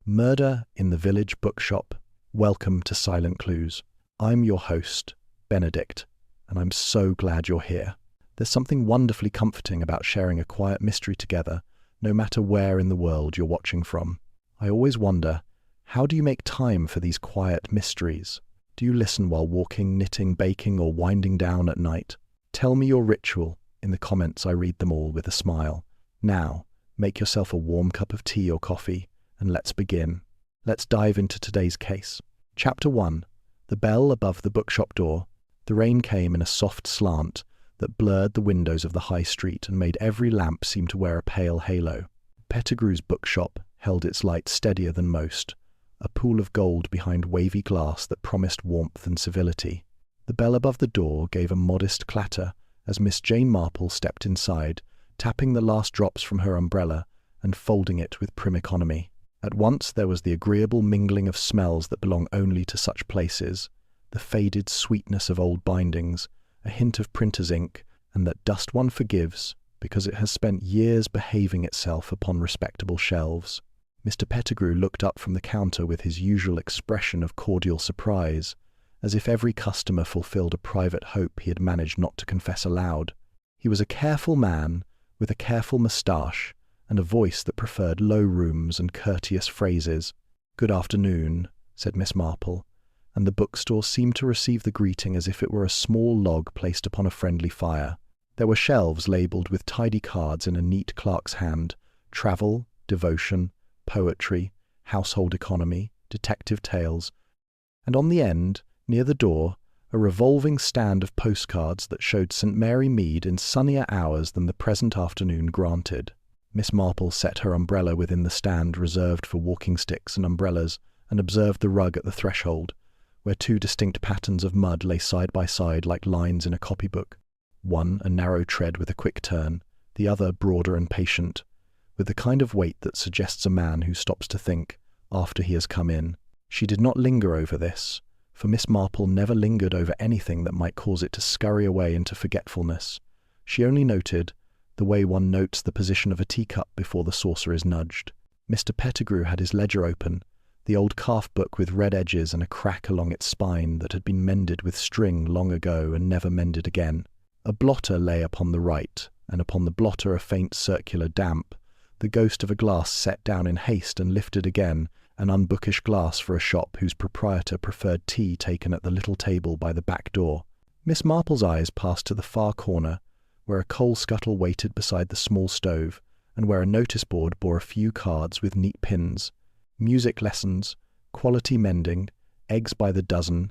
Murder in the Village Bookshop. Welcome to Silent Clues. I'm your host, Benedict, and I'm so glad you're here. There's something wonderfully comforting about sharing a quiet mystery together, no matter where in the world you're watching from. I always wonder, how do you make time for these quiet mysteries? Do you listen while walking, knitting, baking, or winding down at night? Tell me your ritual. In the comments, I read them all with a smile. Now, make yourself a warm cup of tea or coffee, and let's begin. Let's dive into today's case. Chapter 1. The Bell Above the Bookshop Door. The rain came in a soft slant that blurred the windows of the high street and made every lamp seem to wear a pale halo. Pettigrew's bookshop held its light steadier than most, a pool of gold behind wavy glass that promised warmth and civility. The bell above the door gave a modest clatter as Miss Jane Marple stepped inside, tapping the last drops from her umbrella and folding it with prim economy. At once there was the agreeable mingling of smells that belong only to such places, the faded sweetness of old bindings, a hint of printer's ink, and that dust one forgives because it has spent years behaving itself upon respectable shelves. Mr. Pettigrew looked up from the counter with his usual expression of cordial surprise, as if every customer fulfilled a private hope he had managed not to confess aloud. He was a careful man, with a careful moustache, and a voice that preferred low rooms and courteous phrases. "Good afternoon," said Miss Marple, and the bookstore seemed to receive the greeting as if it were a small log placed upon a friendly fire. There were shelves labelled with tidy cards in a neat clerk's hand: travel, devotion, poetry, household economy, detective tales, and on the end, near the door, a revolving stand of postcards that showed St. Mary Mead in sunnier hours than the present afternoon granted. Miss Marple set her umbrella within the stand reserved for walking sticks and umbrellas, and observed the rug at the threshold, where two distinct patterns of mud lay side by side like lines in a copybook, one a narrow tread with a quick turn, the other broader and patient, with the kind of weight that suggests a man who stops to think after he has come in. She did not linger over this, for Miss Marple never lingered over anything that might cause it to scurry away into forgetfulness. She only noted, the way one notes the position of a teacup before the saucer is nudged. Mr. Pettigrew had his ledger open, the old calf book with red edges and a crack along its spine that had been mended with string long ago and never mended again. A blotter lay upon the right, and upon the blotter a faint circular damp, the ghost of a glass set down in haste and lifted again, an unbookish glass for a shop whose proprietor preferred tea taken at the little table by the back door. Miss Marple's eyes passed to the far corner, where a coal scuttle waited beside the small stove, and where a notice board bore a few cards with neat pins: music lessons, quality mending, eggs by the dozen,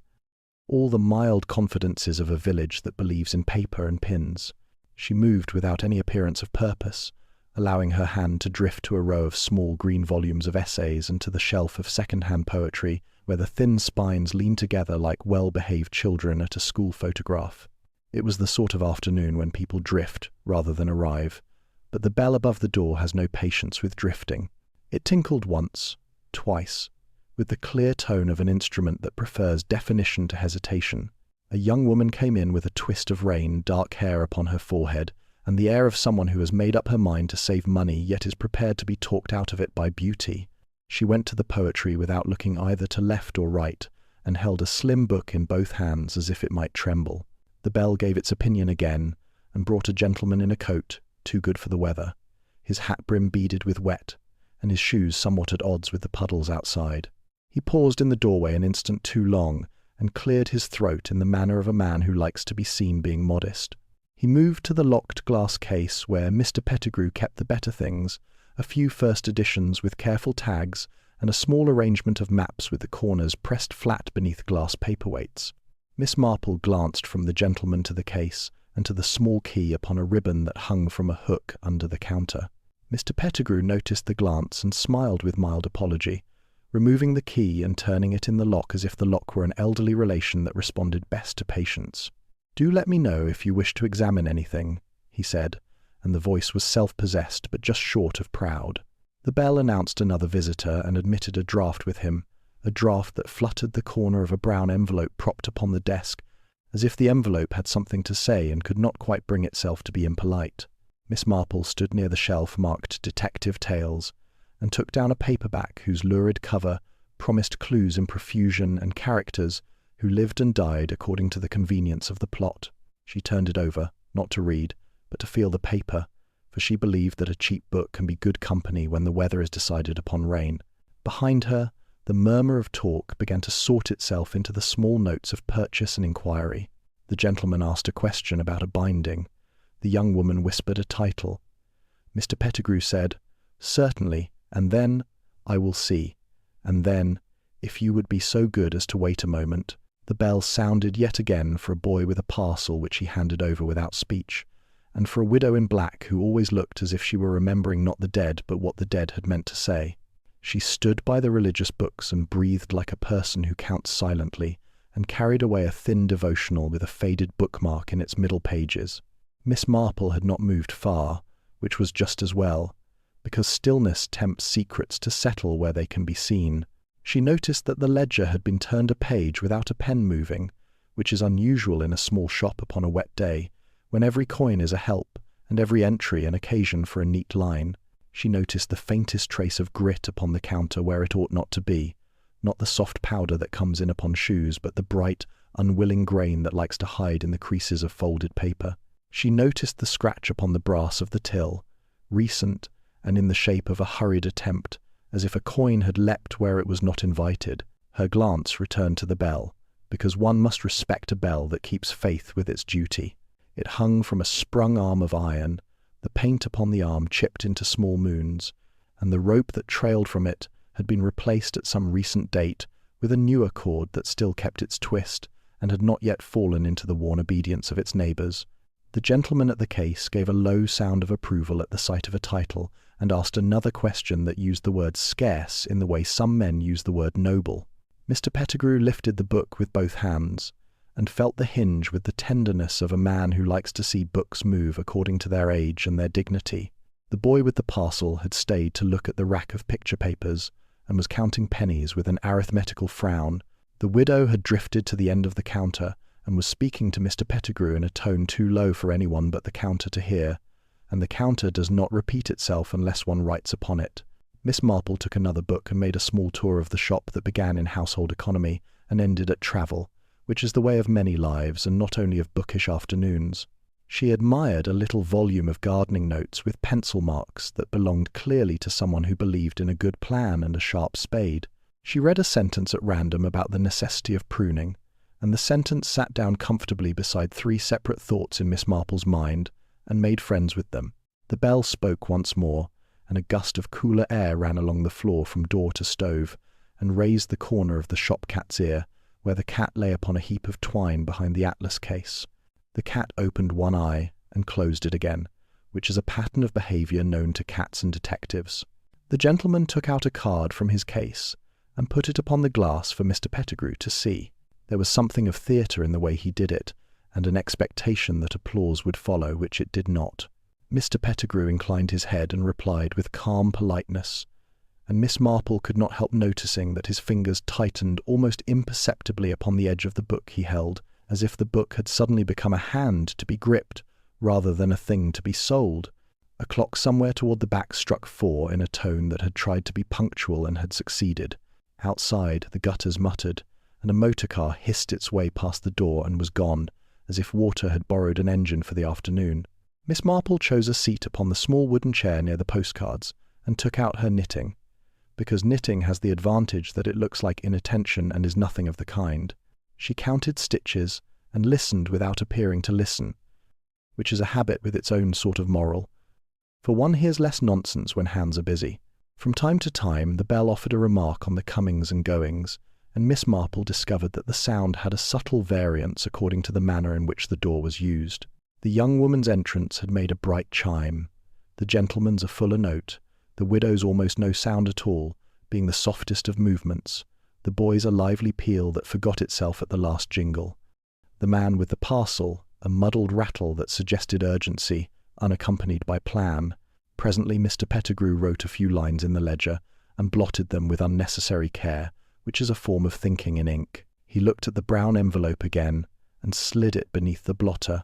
all the mild confidences of a village that believes in paper and pins. She moved without any appearance of purpose, allowing her hand to drift to a row of small green volumes of essays and to the shelf of second-hand poetry, where the thin spines leaned together like well-behaved children at a school photograph. It was the sort of afternoon when people drift rather than arrive, but the bell above the door has no patience with drifting. It tinkled once, twice, with the clear tone of an instrument that prefers definition to hesitation. A young woman came in with a twist of rain, dark hair upon her forehead, and the air of someone who has made up her mind to save money yet is prepared to be talked out of it by beauty. She went to the poetry without looking either to left or right, and held a slim book in both hands as if it might tremble. The bell gave its opinion again, and brought a gentleman in a coat, too good for the weather, his hat brim beaded with wet, and his shoes somewhat at odds with the puddles outside. He paused in the doorway an instant too long, and cleared his throat in the manner of a man who likes to be seen being modest. He moved to the locked glass case where Mr. Pettigrew kept the better things, a few first editions with careful tags, and a small arrangement of maps with the corners pressed flat beneath glass paperweights. Miss Marple glanced from the gentleman to the case, and to the small key upon a ribbon that hung from a hook under the counter. Mr. Pettigrew noticed the glance and smiled with mild apology, removing the key and turning it in the lock as if the lock were an elderly relation that responded best to patience. "Do let me know if you wish to examine anything," he said, and the voice was self-possessed but just short of proud. The bell announced another visitor and admitted a draft with him, a draft that fluttered the corner of a brown envelope propped upon the desk, as if the envelope had something to say and could not quite bring itself to be impolite. Miss Marple stood near the shelf marked Detective Tales, and took down a paperback whose lurid cover promised clues in profusion and characters who lived and died according to the convenience of the plot. She turned it over, not to read, but to feel the paper, for she believed that a cheap book can be good company when the weather is decided upon rain. Behind her, the murmur of talk began to sort itself into the small notes of purchase and inquiry. The gentleman asked a question about a binding. The young woman whispered a title. Mr. Pettigrew said, "Certainly, and then, I will see. And then, if you would be so good as to wait a moment." The bell sounded yet again for a boy with a parcel which he handed over without speech, and for a widow in black who always looked as if she were remembering not the dead but what the dead had meant to say. She stood by the religious books and breathed like a person who counts silently, and carried away a thin devotional with a faded bookmark in its middle pages. Miss Marple had not moved far, which was just as well, because stillness tempts secrets to settle where they can be seen. She noticed that the ledger had been turned a page without a pen moving, which is unusual in a small shop upon a wet day, when every coin is a help, and every entry an occasion for a neat line. She noticed the faintest trace of grit upon the counter where it ought not to be, not the soft powder that comes in upon shoes, but the bright, unwilling grain that likes to hide in the creases of folded paper. She noticed the scratch upon the brass of the till, recent, and in the shape of a hurried attempt, as if a coin had leapt where it was not invited. Her glance returned to the bell, because one must respect a bell that keeps faith with its duty. It hung from a sprung arm of iron, the paint upon the arm chipped into small moons, and the rope that trailed from it had been replaced at some recent date with a newer cord that still kept its twist and had not yet fallen into the worn obedience of its neighbours. The gentleman at the case gave a low sound of approval at the sight of a title, and asked another question that used the word scarce in the way some men use the word noble. Mr. Pettigrew lifted the book with both hands, and felt the hinge with the tenderness of a man who likes to see books move according to their age and their dignity. The boy with the parcel had stayed to look at the rack of picture papers, and was counting pennies with an arithmetical frown. The widow had drifted to the end of the counter, and was speaking to Mr. Pettigrew in a tone too low for anyone but the counter to hear, and the counter does not repeat itself unless one writes upon it. Miss Marple took another book and made a small tour of the shop that began in household economy and ended at travel, which is the way of many lives and not only of bookish afternoons. She admired a little volume of gardening notes with pencil marks that belonged clearly to someone who believed in a good plan and a sharp spade. She read a sentence at random about the necessity of pruning, and the sentence sat down comfortably beside three separate thoughts in Miss Marple's mind, and made friends with them. The bell spoke once more, and a gust of cooler air ran along the floor from door to stove, and raised the corner of the shop cat's ear, where the cat lay upon a heap of twine behind the atlas case. The cat opened one eye and closed it again, which is a pattern of behaviour known to cats and detectives. The gentleman took out a card from his case, and put it upon the glass for Mr. Pettigrew to see. There was something of theatre in the way he did it, and an expectation that applause would follow, which it did not. Mr. Pettigrew inclined his head and replied with calm politeness, and Miss Marple could not help noticing that his fingers tightened almost imperceptibly upon the edge of the book he held, as if the book had suddenly become a hand to be gripped, rather than a thing to be sold. A clock somewhere toward the back struck 4 in a tone that had tried to be punctual and had succeeded. Outside, the gutters muttered, and a motor car hissed its way past the door and was gone, as if water had borrowed an engine for the afternoon. Miss Marple chose a seat upon the small wooden chair near the postcards, and took out her knitting, because knitting has the advantage that it looks like inattention and is nothing of the kind. She counted stitches, and listened without appearing to listen, which is a habit with its own sort of moral, for one hears less nonsense when hands are busy. From time to time the bell offered a remark on the comings and goings, and Miss Marple discovered that the sound had a subtle variance according to the manner in which the door was used. The young woman's entrance had made a bright chime, the gentleman's a fuller note, the widow's almost no sound at all, being the softest of movements, the boy's a lively peal that forgot itself at the last jingle, the man with the parcel a muddled rattle that suggested urgency, unaccompanied by plan. Presently Mr. Pettigrew wrote a few lines in the ledger, and blotted them with unnecessary care, which is a form of thinking in ink. He looked at the brown envelope again, and slid it beneath the blotter,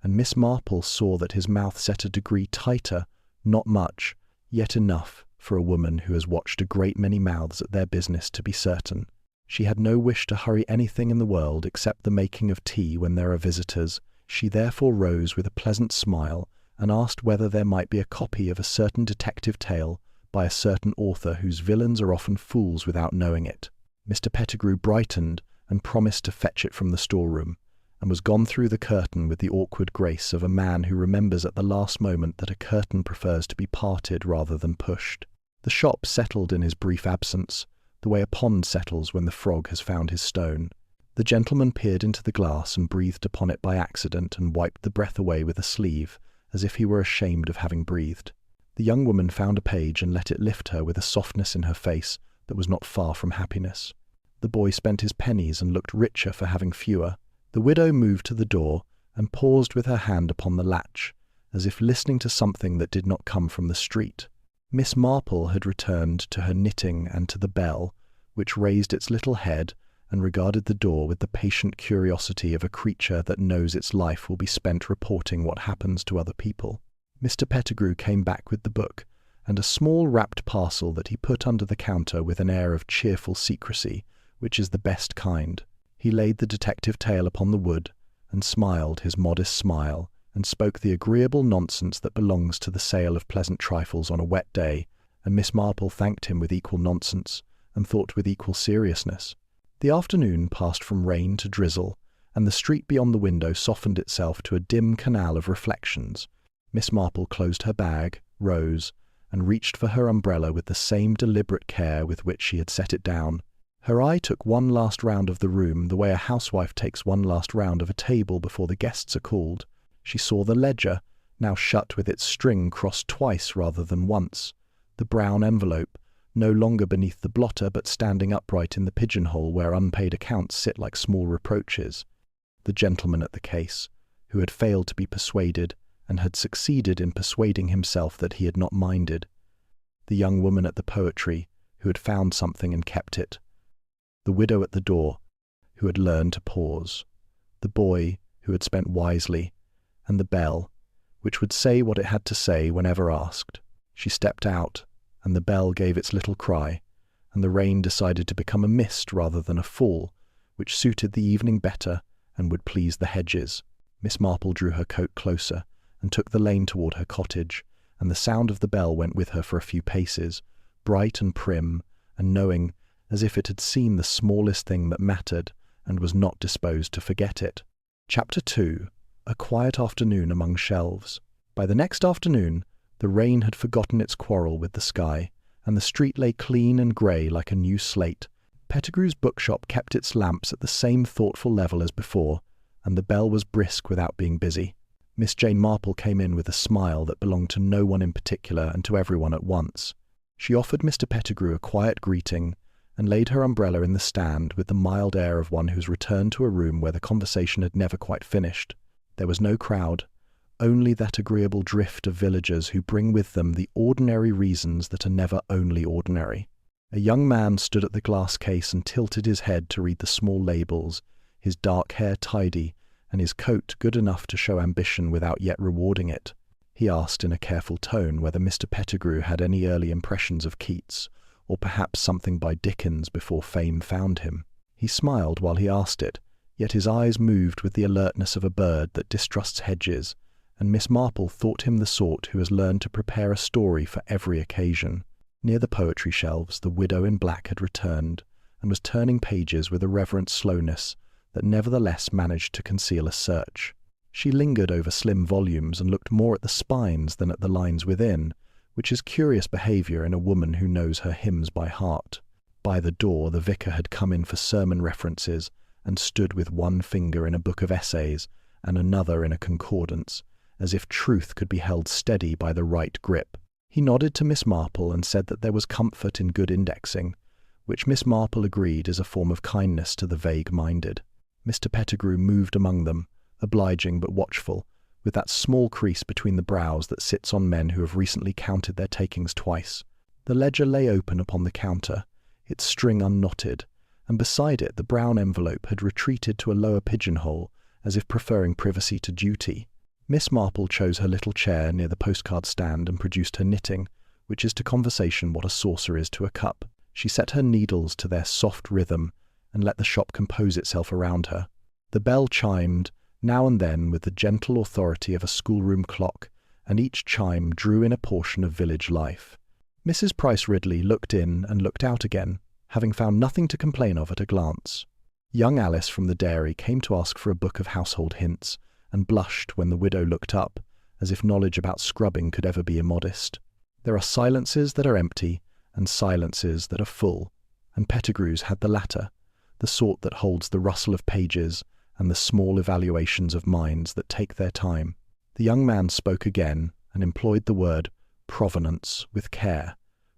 and Miss Marple saw that his mouth set a degree tighter, not much, yet enough, for a woman who has watched a great many mouths at their business, to be certain. She had no wish to hurry anything in the world except the making of tea when there are visitors. She therefore rose with a pleasant smile and asked whether there might be a copy of a certain detective tale by a certain author whose villains are often fools without knowing it. Mr. Pettigrew brightened and promised to fetch it from the storeroom, and was gone through the curtain with the awkward grace of a man who remembers at the last moment that a curtain prefers to be parted rather than pushed. The shop settled in his brief absence, the way a pond settles when the frog has found his stone. The gentleman peered into the glass and breathed upon it by accident and wiped the breath away with a sleeve, as if he were ashamed of having breathed. The young woman found a page and let it lift her with a softness in her face that was not far from happiness. The boy spent his pennies and looked richer for having fewer. The widow moved to the door and paused with her hand upon the latch, as if listening to something that did not come from the street. Miss Marple had returned to her knitting and to the bell, which raised its little head and regarded the door with the patient curiosity of a creature that knows its life will be spent reporting what happens to other people. Mr. Pettigrew came back with the book and a small wrapped parcel that he put under the counter with an air of cheerful secrecy, which is the best kind. He laid the detective tale upon the wood and smiled his modest smile and spoke the agreeable nonsense that belongs to the sale of pleasant trifles on a wet day, and Miss Marple thanked him with equal nonsense and thought with equal seriousness. The afternoon passed from rain to drizzle, and the street beyond the window softened itself to a dim canal of reflections. Miss Marple closed her bag, rose, and reached for her umbrella with the same deliberate care with which she had set it down. Her eye took one last round of the room the way a housewife takes one last round of a table before the guests are called. She saw the ledger, now shut with its string crossed twice rather than once, the brown envelope, no longer beneath the blotter but standing upright in the pigeonhole where unpaid accounts sit like small reproaches, the gentleman at the case, who had failed to be persuaded and had succeeded in persuading himself that he had not minded, the young woman at the poetry, who had found something and kept it, the widow at the door, who had learned to pause, the boy, who had spent wisely, and the bell, which would say what it had to say whenever asked. She stepped out, and the bell gave its little cry, and the rain decided to become a mist rather than a fall, which suited the evening better and would please the hedges. Miss Marple drew her coat closer and took the lane toward her cottage, and the sound of the bell went with her for a few paces, bright and prim, and knowing, as if it had seen the smallest thing that mattered, and was not disposed to forget it. Chapter 2. A quiet afternoon among shelves. By the next afternoon, the rain had forgotten its quarrel with the sky, and the street lay clean and grey like a new slate. Pettigrew's bookshop kept its lamps at the same thoughtful level as before, and the bell was brisk without being busy. Miss Jane Marple came in with a smile that belonged to no one in particular and to everyone at once. She offered Mr. Pettigrew a quiet greeting, and laid her umbrella in the stand with the mild air of one who's returned to a room where the conversation had never quite finished. There was no crowd, only that agreeable drift of villagers who bring with them the ordinary reasons that are never only ordinary. A young man stood at the glass case and tilted his head to read the small labels, his dark hair tidy, and his coat good enough to show ambition without yet rewarding it. He asked in a careful tone whether Mr. Pettigrew had any early impressions of Keats, or perhaps something by Dickens before fame found him. He smiled while he asked it, yet his eyes moved with the alertness of a bird that distrusts hedges, and Miss Marple thought him the sort who has learned to prepare a story for every occasion. Near the poetry shelves, the widow in black had returned, and was turning pages with a reverent slowness that nevertheless managed to conceal a search. She lingered over slim volumes and looked more at the spines than at the lines within, which is curious behaviour in a woman who knows her hymns by heart. By the door the vicar had come in for sermon references, and stood with one finger in a book of essays and another in a concordance, as if truth could be held steady by the right grip. He nodded to Miss Marple and said that there was comfort in good indexing, which Miss Marple agreed is a form of kindness to the vague-minded. Mr. Pettigrew moved among them, obliging but watchful, with that small crease between the brows that sits on men who have recently counted their takings twice. The ledger lay open upon the counter, its string unknotted, and beside it the brown envelope had retreated to a lower pigeonhole, as if preferring privacy to duty. Miss Marple chose her little chair near the postcard stand and produced her knitting, which is to conversation what a saucer is to a cup. She set her needles to their soft rhythm and let the shop compose itself around her. The bell chimed, now and then with the gentle authority of a schoolroom clock, and each chime drew in a portion of village life. Mrs. Price Ridley looked in and looked out again, having found nothing to complain of at a glance. Young Alice from the dairy came to ask for a book of household hints, and blushed when the widow looked up, as if knowledge about scrubbing could ever be immodest. There are silences that are empty, and silences that are full, and Pettigrew's had the latter, the sort that holds the rustle of pages and the small evaluations of minds that take their time. The young man spoke again, and employed the word provenance with care,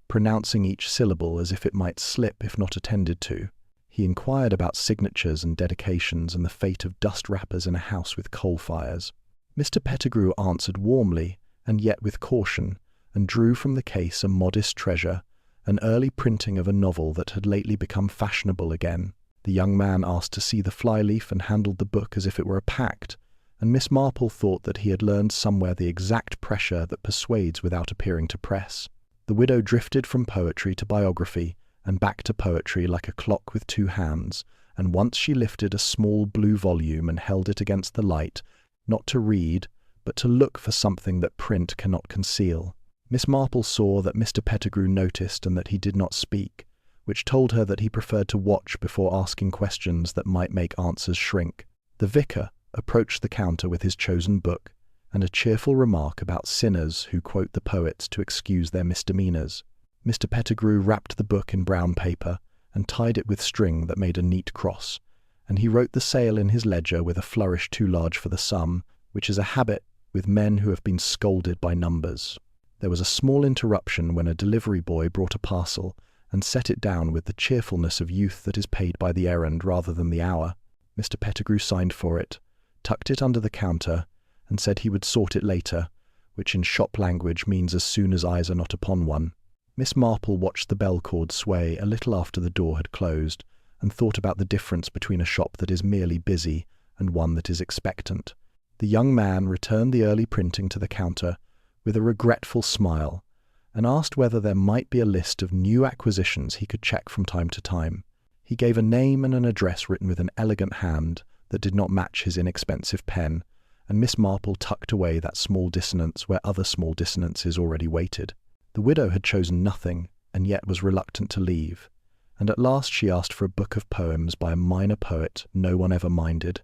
pronouncing each syllable as if it might slip if not attended to. He inquired about signatures and dedications and the fate of dust wrappers in a house with coal fires. Mr. Pettigrew answered warmly, and yet with caution, and drew from the case a modest treasure, an early printing of a novel that had lately become fashionable again. The young man asked to see the flyleaf and handled the book as if it were a pact, and Miss Marple thought that he had learned somewhere the exact pressure that persuades without appearing to press. The widow drifted from poetry to biography, and back to poetry like a clock with two hands, and once she lifted a small blue volume and held it against the light, not to read, but to look for something that print cannot conceal. Miss Marple saw that Mr. Pettigrew noticed and that he did not speak, which told her that he preferred to watch before asking questions that might make answers shrink. The vicar approached the counter with his chosen book, and a cheerful remark about sinners who quote the poets to excuse their misdemeanours. Mr. Pettigrew wrapped the book in brown paper and tied it with string that made a neat cross, and he wrote the sale in his ledger with a flourish too large for the sum, which is a habit with men who have been scolded by numbers. There was a small interruption when a delivery boy brought a parcel and set it down with the cheerfulness of youth that is paid by the errand rather than the hour. Mr. Pettigrew signed for it, tucked it under the counter, and said he would sort it later, which in shop language means as soon as eyes are not upon one. Miss Marple watched the bell cord sway a little after the door had closed, and thought about the difference between a shop that is merely busy and one that is expectant. The young man returned the early printing to the counter with a regretful smile, and asked whether there might be a list of new acquisitions he could check from time to time. He gave a name and an address written with an elegant hand that did not match his inexpensive pen, and Miss Marple tucked away that small dissonance where other small dissonances already waited. The widow had chosen nothing, and yet was reluctant to leave, and at last she asked for a book of poems by a minor poet no one ever minded,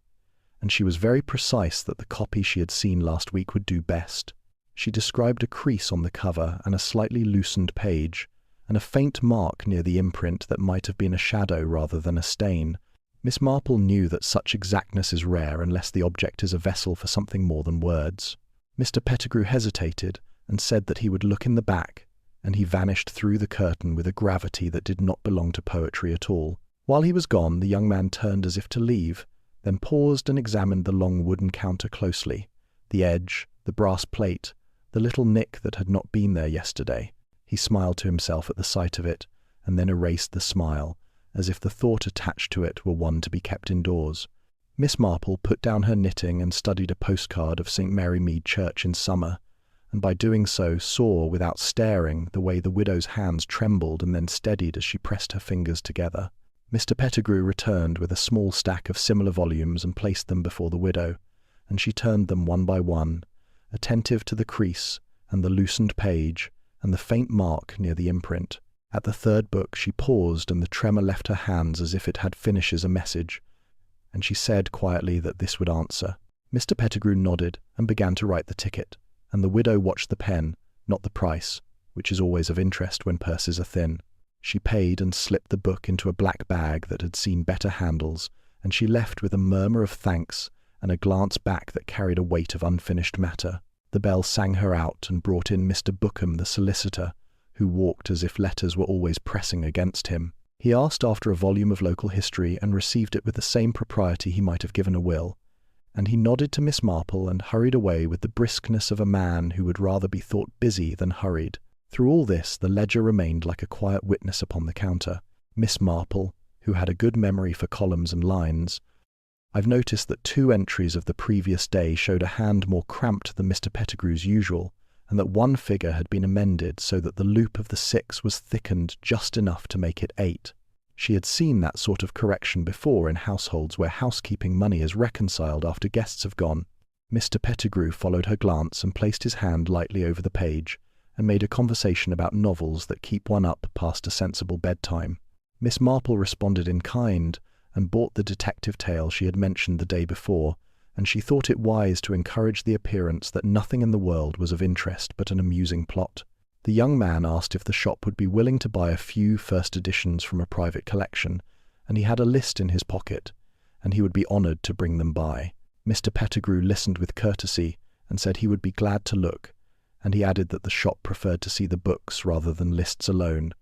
and she was very precise that the copy she had seen last week would do best. She described a crease on the cover and a slightly loosened page, and a faint mark near the imprint that might have been a shadow rather than a stain. Miss Marple knew that such exactness is rare unless the object is a vessel for something more than words. Mr. Pettigrew hesitated, and said that he would look in the back, and he vanished through the curtain with a gravity that did not belong to poetry at all. While he was gone, the young man turned as if to leave, then paused and examined the long wooden counter closely, the edge, the brass plate, the little nick that had not been there yesterday. He smiled to himself at the sight of it, and then erased the smile, as if the thought attached to it were one to be kept indoors. Miss Marple put down her knitting and studied a postcard of St. Mary Mead Church in summer, and by doing so saw, without staring, the way the widow's hands trembled and then steadied as she pressed her fingers together. Mr. Pettigrew returned with a small stack of similar volumes and placed them before the widow, and she turned them one by one, attentive to the crease and the loosened page and the faint mark near the imprint. At the third book she paused, and the tremor left her hands as if it had finishes a message, and she said quietly that this would answer. Mr. Pettigrew nodded and began to write the ticket, and the widow watched the pen, not the price, which is always of interest when purses are thin. She paid and slipped the book into a black bag that had seen better handles, and she left with a murmur of thanks and a glance back that carried a weight of unfinished matter. The bell sang her out and brought in Mr. Bookham, the solicitor, who walked as if letters were always pressing against him. He asked after a volume of local history and received it with the same propriety he might have given a will, and he nodded to Miss Marple and hurried away with the briskness of a man who would rather be thought busy than hurried. Through all this, the ledger remained like a quiet witness upon the counter. Miss Marple, who had a good memory for columns and lines. I've noticed that 2 entries of the previous day showed a hand more cramped than Mr. Pettigrew's usual, and that one figure had been amended so that the loop of the 6 was thickened just enough to make it 8. She had seen that sort of correction before in households where housekeeping money is reconciled after guests have gone. Mr. Pettigrew followed her glance and placed his hand lightly over the page, and made a conversation about novels that keep one up past a sensible bedtime. Miss Marple responded in kind, and bought the detective tale she had mentioned the day before, and she thought it wise to encourage the appearance that nothing in the world was of interest but an amusing plot. The young man asked if the shop would be willing to buy a few first editions from a private collection, and he had a list in his pocket, and he would be honoured to bring them by. Mr. Pettigrew listened with courtesy and said he would be glad to look, and he added that the shop preferred to see the books rather than lists alone,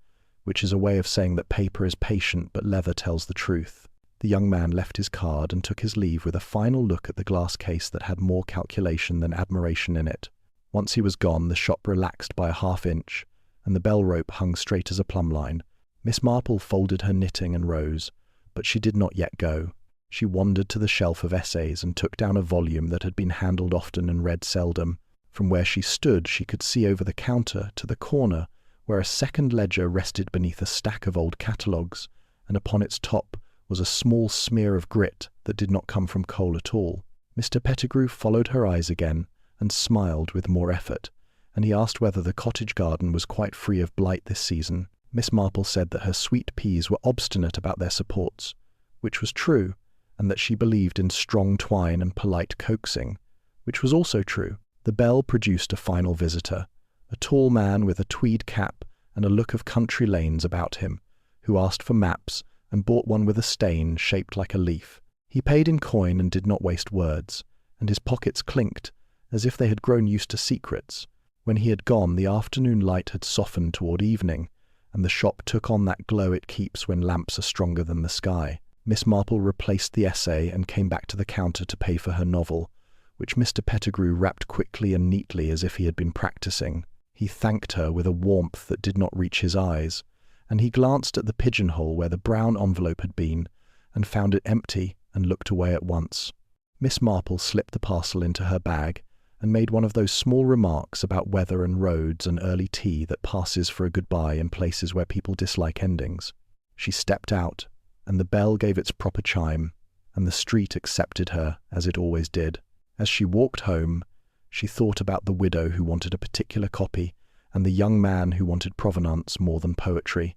which is a way of saying that paper is patient but leather tells the truth. The young man left his card and took his leave with a final look at the glass case that had more calculation than admiration in it. Once he was gone, the shop relaxed by a half-inch, and the bell rope hung straight as a plumb line. Miss Marple folded her knitting and rose, but she did not yet go. She wandered to the shelf of essays and took down a volume that had been handled often and read seldom. From where she stood, she could see over the counter to the corner where a second ledger rested beneath a stack of old catalogues, and upon its top was a small smear of grit that did not come from coal at all. Mr. Pettigrew followed her eyes again and smiled with more effort, and he asked whether the cottage garden was quite free of blight this season. Miss Marple said that her sweet peas were obstinate about their supports, which was true, and that she believed in strong twine and polite coaxing, which was also true. The bell produced a final visitor, a tall man with a tweed cap and a look of country lanes about him, who asked for maps and bought one with a stain shaped like a leaf. He paid in coin and did not waste words, and his pockets clinked, as if they had grown used to secrets. When he had gone, the afternoon light had softened toward evening, and the shop took on that glow it keeps when lamps are stronger than the sky. Miss Marple replaced the essay and came back to the counter to pay for her novel, which Mr. Pettigrew wrapped quickly and neatly as if he had been practicing. He thanked her with a warmth that did not reach his eyes, and he glanced at the pigeonhole where the brown envelope had been, and found it empty and looked away at once. Miss Marple slipped the parcel into her bag and made one of those small remarks about weather and roads and early tea that passes for a goodbye in places where people dislike endings. She stepped out, and the bell gave its proper chime, and the street accepted her as it always did. As she walked home, she thought about the widow who wanted a particular copy, and the young man who wanted provenance more than poetry,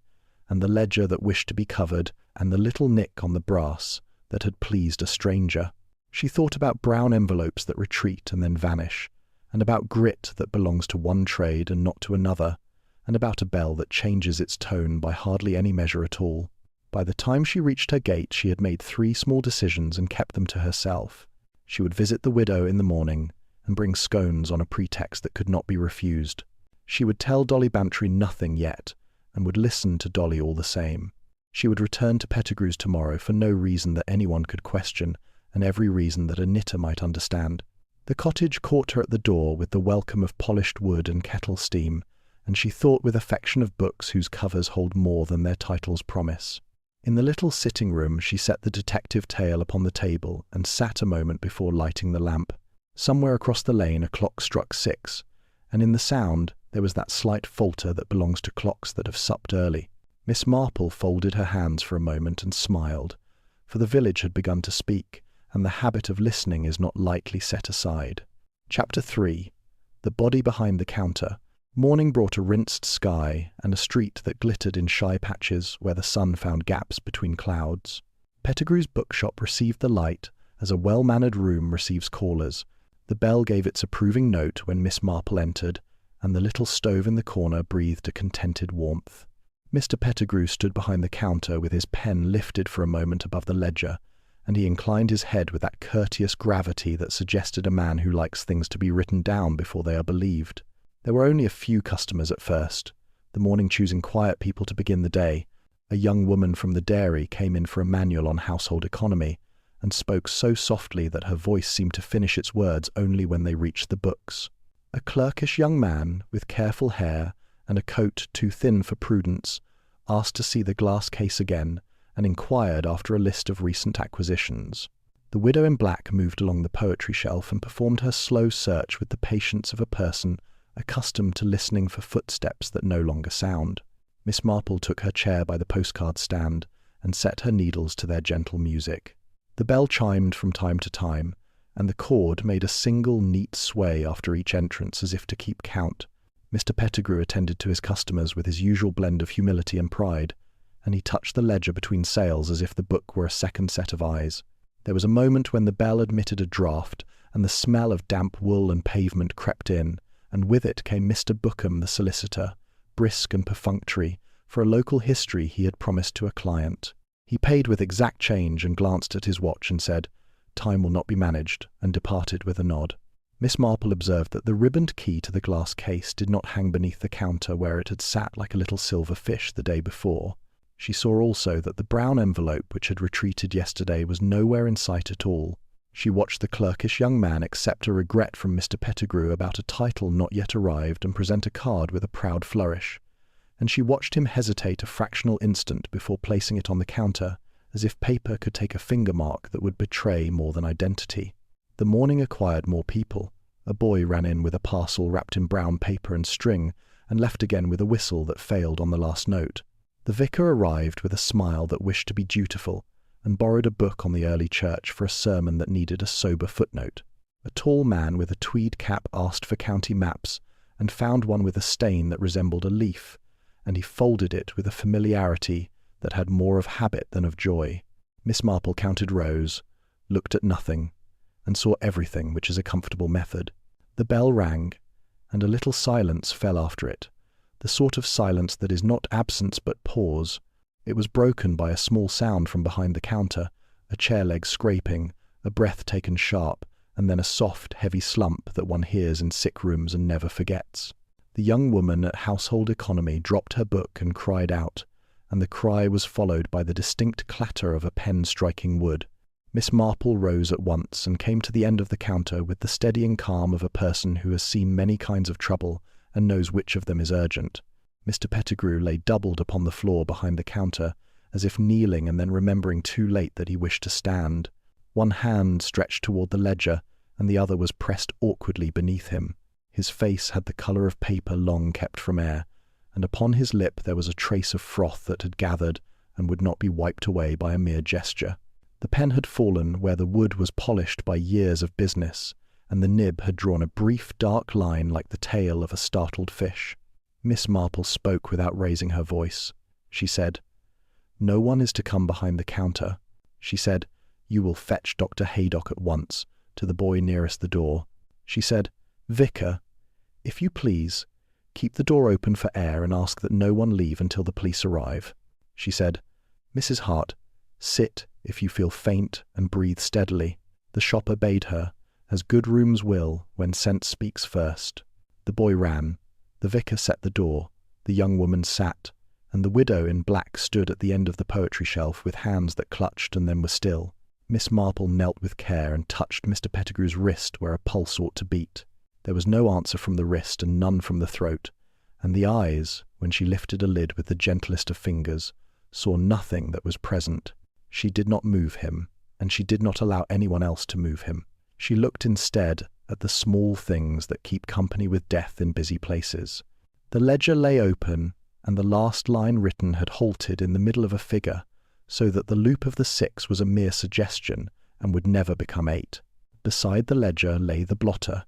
and the ledger that wished to be covered, and the little nick on the brass that had pleased a stranger. She thought about brown envelopes that retreat and then vanish, and about grit that belongs to one trade and not to another, and about a bell that changes its tone by hardly any measure at all. By the time she reached her gate, she had made 3 small decisions and kept them to herself. She would visit the widow in the morning and bring scones on a pretext that could not be refused. She would tell Dolly Bantry nothing yet, and would listen to Dolly all the same. She would return to Pettigrew's tomorrow for no reason that anyone could question, and every reason that a knitter might understand. The cottage caught her at the door with the welcome of polished wood and kettle steam, and she thought with affection of books whose covers hold more than their titles promise. In the little sitting room she set the detective tale upon the table and sat a moment before lighting the lamp. Somewhere across the lane a clock struck 6, and in the sound there was that slight falter that belongs to clocks that have supped early. Miss Marple folded her hands for a moment and smiled, for the village had begun to speak, and the habit of listening is not lightly set aside. Chapter 3. The Body Behind the Counter. Morning brought a rinsed sky and a street that glittered in shy patches where the sun found gaps between clouds. Pettigrew's bookshop received the light as a well-mannered room receives callers. The bell gave its approving note when Miss Marple entered, and the little stove in the corner breathed a contented warmth. Mr. Pettigrew stood behind the counter with his pen lifted for a moment above the ledger, and he inclined his head with that courteous gravity that suggested a man who likes things to be written down before they are believed. There were only a few customers at first, the morning choosing quiet people to begin the day. A young woman from the dairy came in for a manual on household economy, and spoke so softly that her voice seemed to finish its words only when they reached the books. A clerkish young man, with careful hair and a coat too thin for prudence, asked to see the glass case again, and inquired after a list of recent acquisitions. The widow in black moved along the poetry shelf and performed her slow search with the patience of a person accustomed to listening for footsteps that no longer sound. Miss Marple took her chair by the postcard stand and set her needles to their gentle music. The bell chimed from time to time, and the cord made a single neat sway after each entrance as if to keep count. Mr. Pettigrew attended to his customers with his usual blend of humility and pride, and he touched the ledger between sales as if the book were a second set of eyes. There was a moment when the bell admitted a draught, and the smell of damp wool and pavement crept in, and with it came Mr. Bookham, the solicitor, brisk and perfunctory, for a local history he had promised to a client. He paid with exact change and glanced at his watch and said, "Time will not be managed," and departed with a nod. Miss Marple observed that the ribboned key to the glass case did not hang beneath the counter where it had sat like a little silver fish the day before. She saw also that the brown envelope which had retreated yesterday was nowhere in sight at all. She watched the clerkish young man accept a regret from Mr. Pettigrew about a title not yet arrived and present a card with a proud flourish, and she watched him hesitate a fractional instant before placing it on the counter, as if paper could take a finger mark that would betray more than identity. The morning acquired more people. A boy ran in with a parcel wrapped in brown paper and string, and left again with a whistle that failed on the last note. The vicar arrived with a smile that wished to be dutiful, and borrowed a book on the early church for a sermon that needed a sober footnote. A tall man with a tweed cap asked for county maps, and found one with a stain that resembled a leaf, and he folded it with a familiarity that had more of habit than of joy. Miss Marple counted rows, looked at nothing, and saw everything, which is a comfortable method. The bell rang, and a little silence fell after it, the sort of silence that is not absence but pause. It was broken by a small sound from behind the counter, a chair leg scraping, a breath taken sharp, and then a soft, heavy slump that one hears in sick rooms and never forgets. The young woman at Household Economy dropped her book and cried out, and the cry was followed by the distinct clatter of a pen striking wood. Miss Marple rose at once and came to the end of the counter with the steadying calm of a person who has seen many kinds of trouble and knows which of them is urgent. Mr. Pettigrew lay doubled upon the floor behind the counter, as if kneeling and then remembering too late that he wished to stand. One hand stretched toward the ledger, and the other was pressed awkwardly beneath him. His face had the colour of paper long kept from air, and upon his lip there was a trace of froth that had gathered and would not be wiped away by a mere gesture. The pen had fallen where the wood was polished by years of business, and the nib had drawn a brief dark line like the tail of a startled fish. Miss Marple spoke without raising her voice. She said, "No one is to come behind the counter." She said, "You will fetch Dr. Haydock at once," to the boy nearest the door. She said, "Vicar, if you please, keep the door open for air and ask that no one leave until the police arrive." She said, "Mrs. Hart, sit if you feel faint and breathe steadily." The shop obeyed her, as good rooms will when sense speaks first. The boy ran. The vicar set the door. The young woman sat, and the widow in black stood at the end of the poetry shelf with hands that clutched and then were still. Miss Marple knelt with care and touched Mr. Pettigrew's wrist where a pulse ought to beat. There was no answer from the wrist and none from the throat, and the eyes, when she lifted a lid with the gentlest of fingers, saw nothing that was present. She did not move him, and she did not allow anyone else to move him. She looked instead at the small things that keep company with death in busy places. The ledger lay open, and the last line written had halted in the middle of a figure, so that the loop of the 6 was a mere suggestion and would never become 8. Beside the ledger lay the blotter,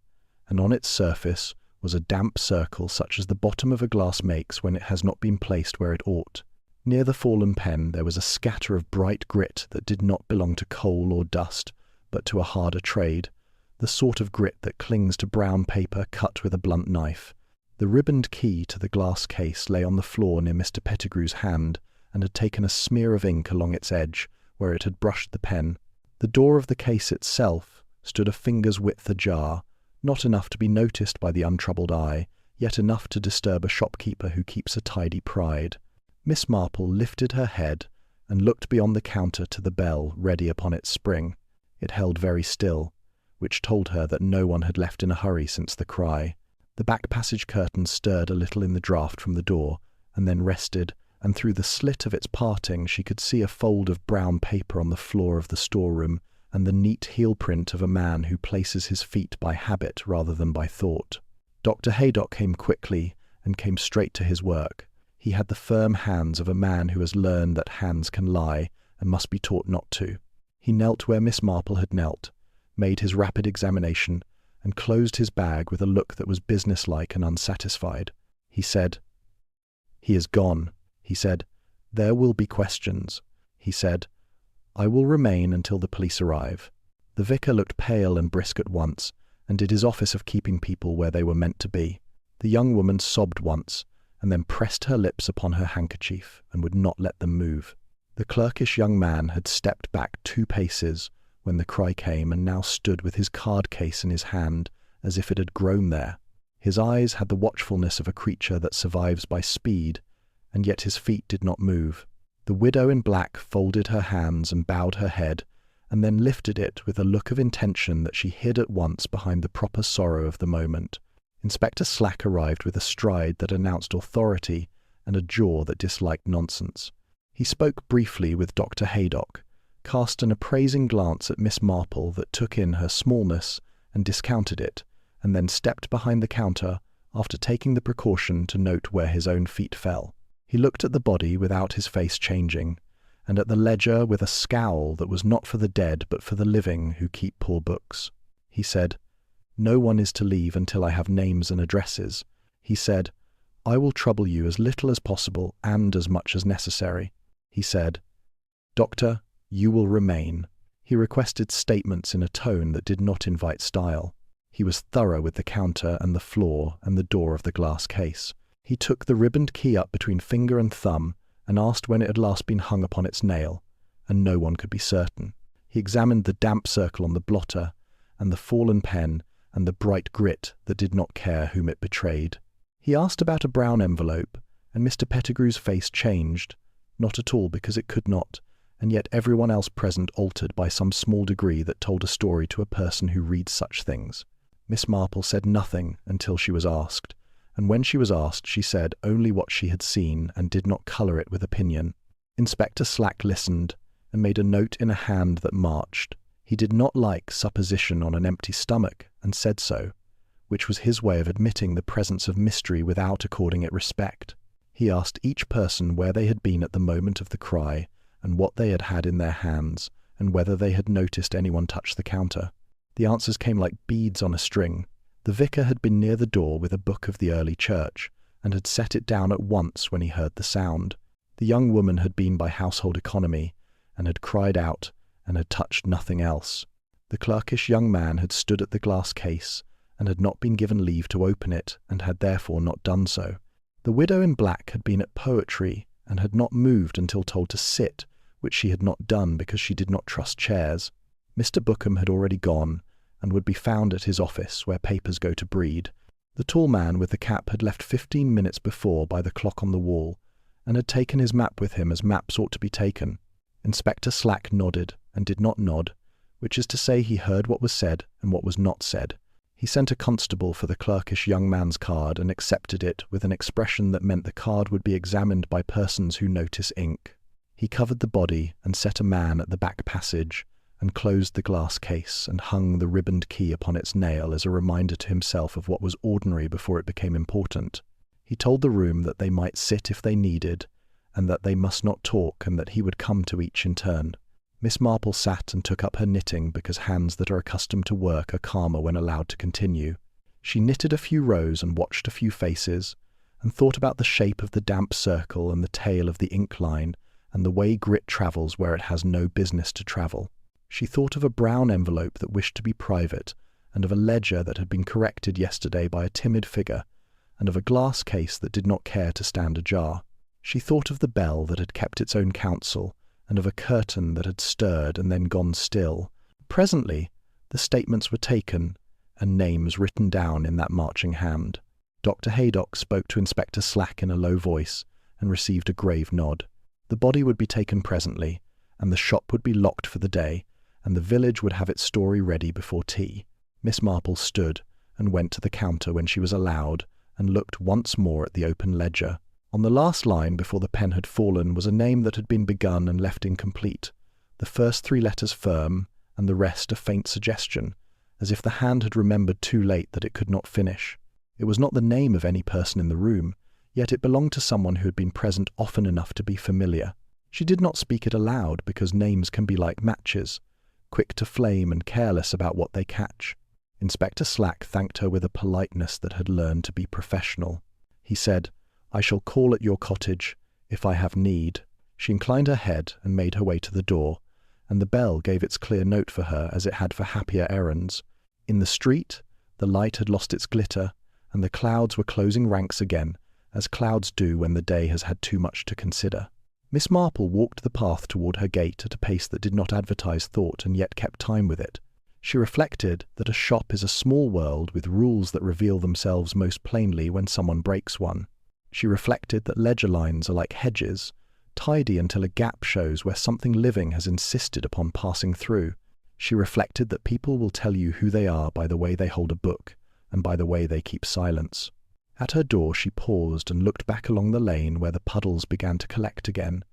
and on its surface was a damp circle such as the bottom of a glass makes when it has not been placed where it ought. Near the fallen pen there was a scatter of bright grit that did not belong to coal or dust, but to a harder trade, the sort of grit that clings to brown paper cut with a blunt knife. The ribboned key to the glass case lay on the floor near Mr. Pettigrew's hand, and had taken a smear of ink along its edge, where it had brushed the pen. The door of the case itself stood a finger's width ajar, not enough to be noticed by the untroubled eye, yet enough to disturb a shopkeeper who keeps a tidy pride. Miss Marple lifted her head and looked beyond the counter to the bell ready upon its spring. It held very still, which told her that no one had left in a hurry since the cry. The back passage curtain stirred a little in the draught from the door, and then rested, and through the slit of its parting she could see a fold of brown paper on the floor of the storeroom, and the neat heel print of a man who places his feet by habit rather than by thought. Dr. Haydock came quickly and came straight to his work. He had the firm hands of a man who has learned that hands can lie and must be taught not to. He knelt where Miss Marple had knelt, made his rapid examination, and closed his bag with a look that was businesslike and unsatisfied. He said, "He is gone," he said. "There will be questions," he said. "I will remain until the police arrive." The vicar looked pale and brisk at once, and did his office of keeping people where they were meant to be. The young woman sobbed once, and then pressed her lips upon her handkerchief, and would not let them move. The clerkish young man had stepped back 2 paces when the cry came, and now stood with his card case in his hand, as if it had grown there. His eyes had the watchfulness of a creature that survives by speed, and yet his feet did not move. The widow in black folded her hands and bowed her head, and then lifted it with a look of intention that she hid at once behind the proper sorrow of the moment. Inspector Slack arrived with a stride that announced authority and a jaw that disliked nonsense. He spoke briefly with Dr. Haydock, cast an appraising glance at Miss Marple that took in her smallness and discounted it, and then stepped behind the counter after taking the precaution to note where his own feet fell. He looked at the body without his face changing, and at the ledger with a scowl that was not for the dead but for the living who keep poor books. He said, "No one is to leave until I have names and addresses." He said, "I will trouble you as little as possible and as much as necessary." He said, "Doctor, you will remain." He requested statements in a tone that did not invite style. He was thorough with the counter and the floor and the door of the glass case. He took the ribboned key up between finger and thumb and asked when it had last been hung upon its nail, and no one could be certain. He examined the damp circle on the blotter, and the fallen pen, and the bright grit that did not care whom it betrayed. He asked about a brown envelope, and Mr. Pettigrew's face changed, not at all because it could not, and yet everyone else present altered by some small degree that told a story to a person who reads such things. Miss Marple said nothing until she was asked, and when she was asked she said only what she had seen and did not colour it with opinion. Inspector Slack listened, and made a note in a hand that marched. He did not like supposition on an empty stomach, and said so, which was his way of admitting the presence of mystery without according it respect. He asked each person where they had been at the moment of the cry, and what they had had in their hands, and whether they had noticed anyone touch the counter. The answers came like beads on a string. The vicar had been near the door with a book of the early church, and had set it down at once when he heard the sound. The young woman had been by household economy, and had cried out, and had touched nothing else. The clerkish young man had stood at the glass case, and had not been given leave to open it, and had therefore not done so. The widow in black had been at poetry, and had not moved until told to sit, which she had not done because she did not trust chairs. Mr. Bookham had already gone, and would be found at his office where papers go to breed. The tall man with the cap had left 15 minutes before by the clock on the wall, and had taken his map with him as maps ought to be taken. Inspector Slack nodded, and did not nod, which is to say he heard what was said and what was not said. He sent a constable for the clerkish young man's card, and accepted it with an expression that meant the card would be examined by persons who notice ink. He covered the body, and set a man at the back passage, and closed the glass case, and hung the ribboned key upon its nail as a reminder to himself of what was ordinary before it became important. He told the room that they might sit if they needed, and that they must not talk, and that he would come to each in turn. Miss Marple sat and took up her knitting because hands that are accustomed to work are calmer when allowed to continue. She knitted a few rows and watched a few faces, and thought about the shape of the damp circle and the tail of the ink line, and the way grit travels where it has no business to travel. She thought of a brown envelope that wished to be private, and of a ledger that had been corrected yesterday by a timid figure, and of a glass case that did not care to stand ajar. She thought of the bell that had kept its own counsel, and of a curtain that had stirred and then gone still. Presently, the statements were taken, and names written down in that marching hand. Dr. Haydock spoke to Inspector Slack in a low voice, and received a grave nod. The body would be taken presently, and the shop would be locked for the day, and the village would have its story ready before tea. Miss Marple stood, and went to the counter when she was allowed, and looked once more at the open ledger. On the last line before the pen had fallen was a name that had been begun and left incomplete, the first 3 letters firm, and the rest a faint suggestion, as if the hand had remembered too late that it could not finish. It was not the name of any person in the room, yet it belonged to someone who had been present often enough to be familiar. She did not speak it aloud because names can be like matches, quick to flame and careless about what they catch. Inspector Slack thanked her with a politeness that had learned to be professional. He said, "I shall call at your cottage if I have need." She inclined her head and made her way to the door, and the bell gave its clear note for her as it had for happier errands. In the street, the light had lost its glitter, and the clouds were closing ranks again, as clouds do when the day has had too much to consider. Miss Marple walked the path toward her gate at a pace that did not advertise thought and yet kept time with it. She reflected that a shop is a small world with rules that reveal themselves most plainly when someone breaks one. She reflected that ledger lines are like hedges, tidy until a gap shows where something living has insisted upon passing through. She reflected that people will tell you who they are by the way they hold a book and by the way they keep silence. At her door she paused and looked back along the lane where the puddles began to collect again,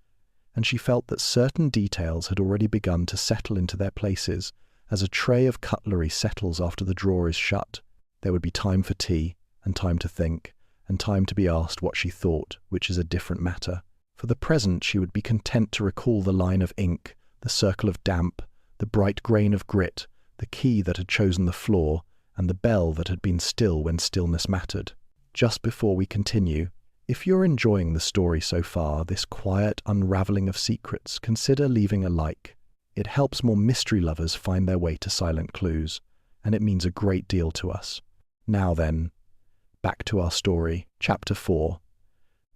and she felt that certain details had already begun to settle into their places, as a tray of cutlery settles after the drawer is shut. There would be time for tea, and time to think, and time to be asked what she thought, which is a different matter. For the present she would be content to recall the line of ink, the circle of damp, the bright grain of grit, the key that had chosen the floor, and the bell that had been still when stillness mattered. Just before we continue, if you're enjoying the story so far, this quiet unravelling of secrets, consider leaving a like. It helps more mystery lovers find their way to Silent Clues, and it means a great deal to us. Now then, back to our story. Chapter 4.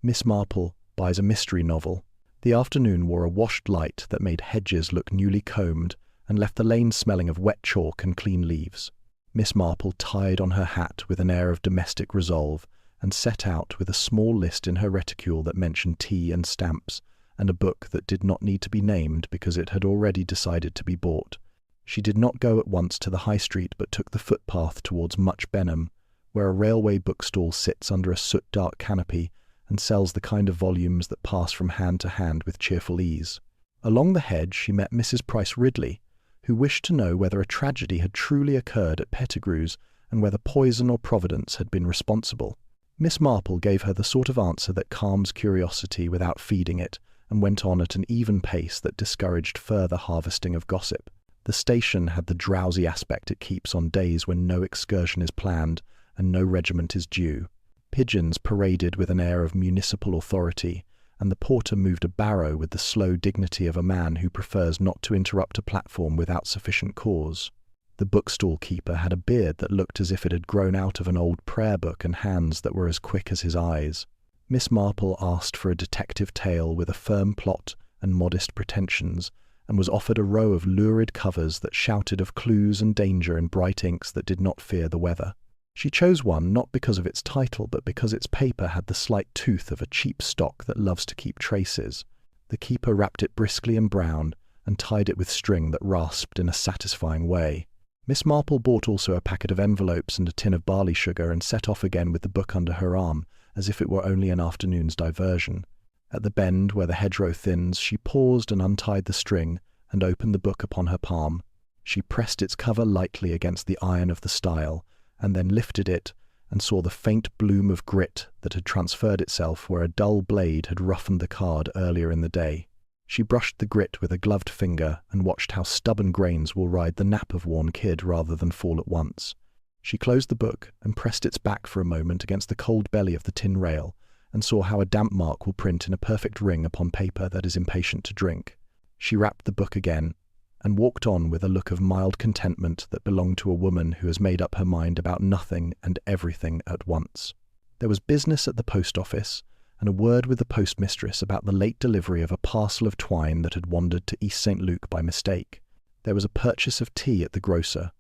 Miss Marple buys a mystery novel. The afternoon wore a washed light that made hedges look newly combed and left the lane smelling of wet chalk and clean leaves. Miss Marple tied on her hat with an air of domestic resolve and set out with a small list in her reticule that mentioned tea and stamps, and a book that did not need to be named because it had already decided to be bought. She did not go at once to the high street but took the footpath towards Much Benham, where a railway bookstall sits under a soot-dark canopy and sells the kind of volumes that pass from hand to hand with cheerful ease. Along the hedge she met Mrs. Price Ridley, who wished to know whether a tragedy had truly occurred at Pettigrew's and whether poison or Providence had been responsible. Miss Marple gave her the sort of answer that calms curiosity without feeding it, and went on at an even pace that discouraged further harvesting of gossip. The station had the drowsy aspect it keeps on days when no excursion is planned and no regiment is due. Pigeons paraded with an air of municipal authority, and the porter moved a barrow with the slow dignity of a man who prefers not to interrupt a platform without sufficient cause. The bookstall keeper had a beard that looked as if it had grown out of an old prayer book and hands that were as quick as his eyes. Miss Marple asked for a detective tale with a firm plot and modest pretensions, and was offered a row of lurid covers that shouted of clues and danger in bright inks that did not fear the weather. She chose one not because of its title, but because its paper had the slight tooth of a cheap stock that loves to keep traces. The keeper wrapped it briskly in brown and tied it with string that rasped in a satisfying way. Miss Marple bought also a packet of envelopes and a tin of barley sugar and set off again with the book under her arm, as if it were only an afternoon's diversion. At the bend where the hedgerow thins, she paused and untied the string and opened the book upon her palm. She pressed its cover lightly against the iron of the style, and then lifted it and saw the faint bloom of grit that had transferred itself where a dull blade had roughened the card earlier in the day. She brushed the grit with a gloved finger and watched how stubborn grains will ride the nap of worn kid rather than fall at once. She closed the book and pressed its back for a moment against the cold belly of the tin rail, and saw how a damp mark will print in a perfect ring upon paper that is impatient to drink. She wrapped the book again, and walked on with a look of mild contentment that belonged to a woman who has made up her mind about nothing and everything at once. There was business at the post office, and a word with the postmistress about the late delivery of a parcel of twine that had wandered to East St. Luke by mistake. There was a purchase of tea at the grocer,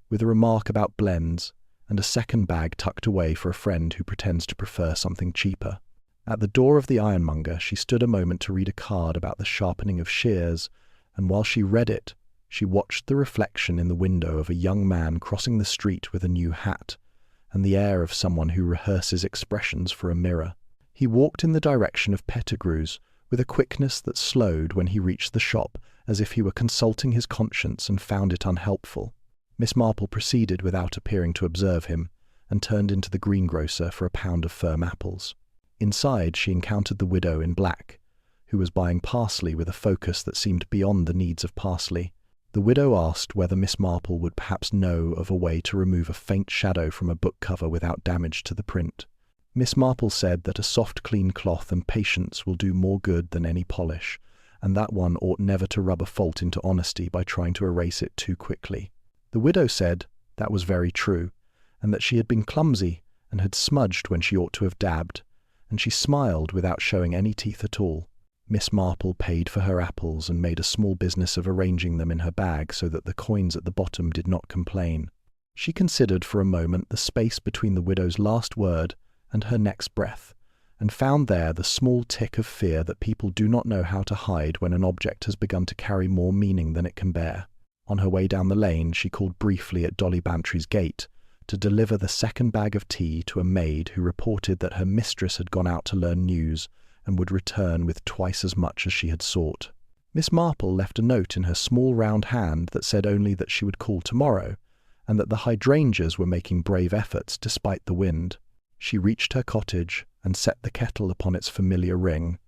with a remark about blends, and a second bag tucked away for a friend who pretends to prefer something cheaper. At the door of the ironmonger she stood a moment to read a card about the sharpening of shears, and while she read it, she watched the reflection in the window of a young man crossing the street with a new hat, and the air of someone who rehearses expressions for a mirror. He walked in the direction of Pettigrew's with a quickness that slowed when he reached the shop, as if he were consulting his conscience and found it unhelpful. Miss Marple proceeded without appearing to observe him, and turned into the greengrocer for a pound of firm apples. Inside, she encountered the widow in black, who was buying parsley with a focus that seemed beyond the needs of parsley. The widow asked whether Miss Marple would perhaps know of a way to remove a faint shadow from a book cover without damage to the print. Miss Marple said that a soft, clean cloth and patience will do more good than any polish, and that one ought never to rub a fault into honesty by trying to erase it too quickly. The widow said that was very true, and that she had been clumsy and had smudged when she ought to have dabbed, and she smiled without showing any teeth at all. Miss Marple paid for her apples and made a small business of arranging them in her bag so that the coins at the bottom did not complain. She considered for a moment the space between the widow's last word and her next breath, and found there the small tick of fear that people do not know how to hide when an object has begun to carry more meaning than it can bear. On her way down the lane, she called briefly at Dolly Bantry's gate to deliver the second bag of tea to a maid who reported that her mistress had gone out to learn news and would return with twice as much as she had sought. Miss Marple left a note in her small round hand that said only that she would call tomorrow, and that the hydrangeas were making brave efforts despite the wind. She reached her cottage and set the kettle upon its familiar ring,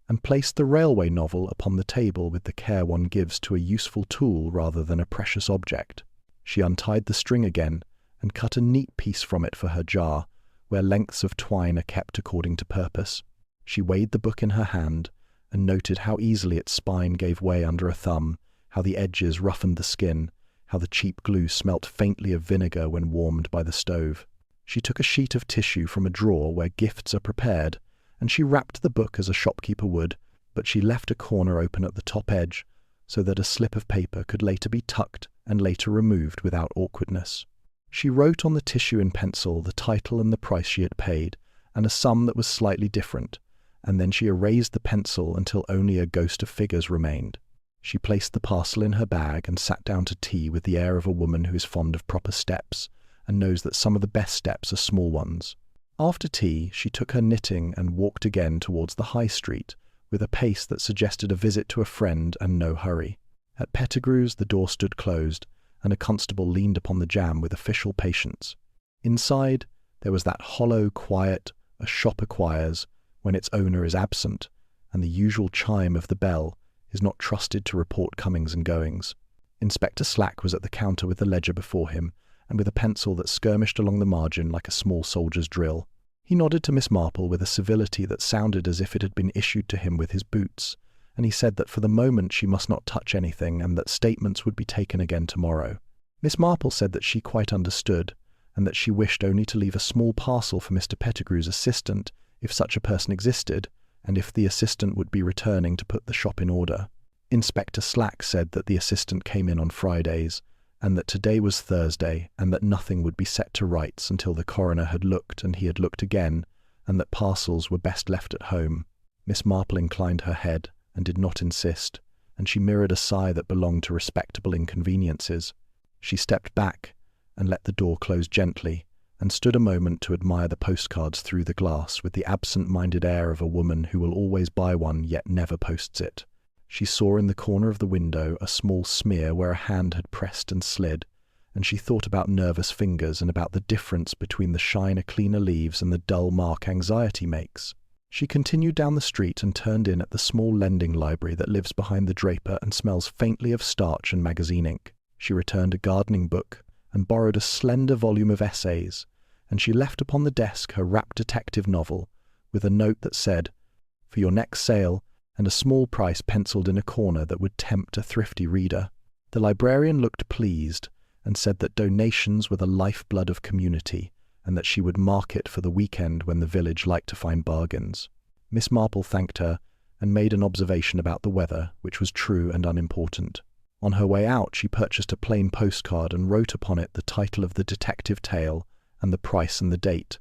and placed the railway novel upon the table with the care one gives to a useful tool rather than a precious object. She untied the string again and cut a neat piece from it for her jar, where lengths of twine are kept according to purpose. She weighed the book in her hand and noted how easily its spine gave way under a thumb, how the edges roughened the skin, how the cheap glue smelt faintly of vinegar when warmed by the stove. She took a sheet of tissue from a drawer where gifts are prepared, and she wrapped the book as a shopkeeper would, but she left a corner open at the top edge so that a slip of paper could later be tucked and later removed without awkwardness. She wrote on the tissue in pencil the title and the price she had paid, and a sum that was slightly different, and then she erased the pencil until only a ghost of figures remained. She placed the parcel in her bag and sat down to tea with the air of a woman who is fond of proper steps, and knows that some of the best steps are small ones. After tea, she took her knitting and walked again towards the High Street, with a pace that suggested a visit to a friend and no hurry. At Pettigrew's the door stood closed, and a constable leaned upon the jamb with official patience. Inside, there was that hollow quiet a shop acquires when its owner is absent, and the usual chime of the bell is not trusted to report comings and goings. Inspector Slack was at the counter with the ledger before him, and with a pencil that skirmished along the margin like a small soldier's drill. He nodded to Miss Marple with a civility that sounded as if it had been issued to him with his boots, and he said that for the moment she must not touch anything and that statements would be taken again tomorrow. Miss Marple said that she quite understood, and that she wished only to leave a small parcel for Mr. Pettigrew's assistant, if such a person existed, and if the assistant would be returning to put the shop in order. Inspector Slack said that the assistant came in on Fridays, and that today was Thursday, and that nothing would be set to rights until the coroner had looked and he had looked again, and that parcels were best left at home. Miss Marple inclined her head and did not insist, and she mirrored a sigh that belonged to respectable inconveniences. She stepped back and let the door close gently, and stood a moment to admire the postcards through the glass with the absent-minded air of a woman who will always buy one yet never posts it. She saw in the corner of the window a small smear where a hand had pressed and slid, and she thought about nervous fingers and about the difference between the shine a cleaner leaves and the dull mark anxiety makes. She continued down the street and turned in at the small lending library that lives behind the draper and smells faintly of starch and magazine ink. She returned a gardening book and borrowed a slender volume of essays, and she left upon the desk her wrapped detective novel, with a note that said, "For your next sale," and a small price penciled in a corner that would tempt a thrifty reader. The librarian looked pleased, and said that donations were the lifeblood of community, and that she would mark it for the weekend when the village liked to find bargains. Miss Marple thanked her, and made an observation about the weather, which was true and unimportant. On her way out, she purchased a plain postcard and wrote upon it the title of the detective tale and the price and the date,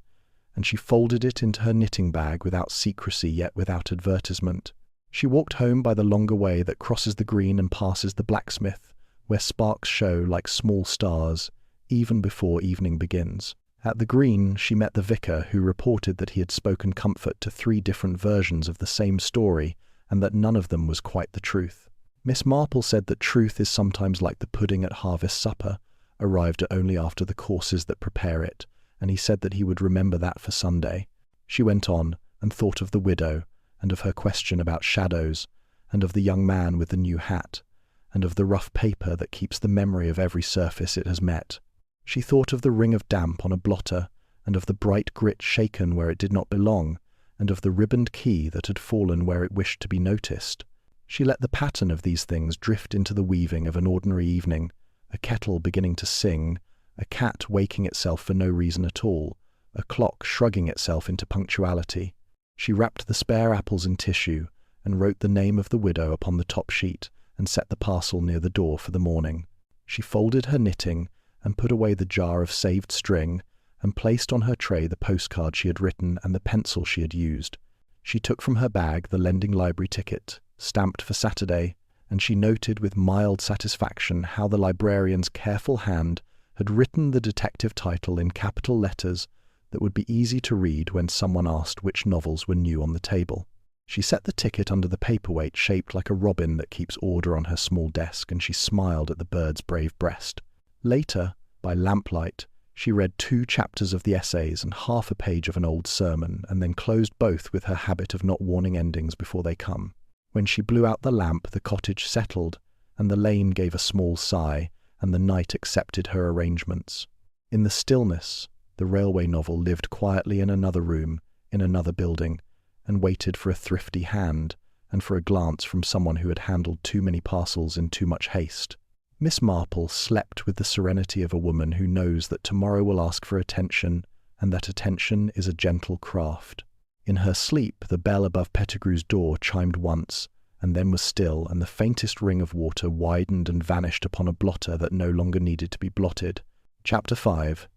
and she folded it into her knitting bag without secrecy yet without advertisement. She walked home by the longer way that crosses the green and passes the blacksmith, where sparks show like small stars, even before evening begins. At the green, she met the vicar, who reported that he had spoken comfort to 3 different versions of the same story, and that none of them was quite the truth. Miss Marple said that truth is sometimes like the pudding at harvest supper, arrived at only after the courses that prepare it, and he said that he would remember that for Sunday. She went on and thought of the widow, and of her question about shadows, and of the young man with the new hat, and of the rough paper that keeps the memory of every surface it has met. She thought of the ring of damp on a blotter, and of the bright grit shaken where it did not belong, and of the ribboned key that had fallen where it wished to be noticed. She let the pattern of these things drift into the weaving of an ordinary evening, a kettle beginning to sing, a cat waking itself for no reason at all, a clock shrugging itself into punctuality. She wrapped the spare apples in tissue, and wrote the name of the widow upon the top sheet, and set the parcel near the door for the morning. She folded her knitting, and put away the jar of saved string, and placed on her tray the postcard she had written and the pencil she had used. She took from her bag the lending library ticket, stamped for Saturday, and she noted with mild satisfaction how the librarian's careful hand had written the detective title in capital letters that would be easy to read when someone asked which novels were new on the table. She set the ticket under the paperweight shaped like a robin that keeps order on her small desk, and she smiled at the bird's brave breast. Later, by lamplight, she read 2 chapters of the essays and half a page of an old sermon, and then closed both with her habit of not warning endings before they come. When she blew out the lamp, the cottage settled, and the lane gave a small sigh, and the night accepted her arrangements. In the stillness, the railway novel lived quietly in another room, in another building, and waited for a thrifty hand, and for a glance from someone who had handled too many parcels in too much haste. Miss Marple slept with the serenity of a woman who knows that tomorrow will ask for attention, and that attention is a gentle craft. In her sleep, the bell above Pettigrew's door chimed once, and then was still, and the faintest ring of water widened and vanished upon a blotter that no longer needed to be blotted. Chapter 5.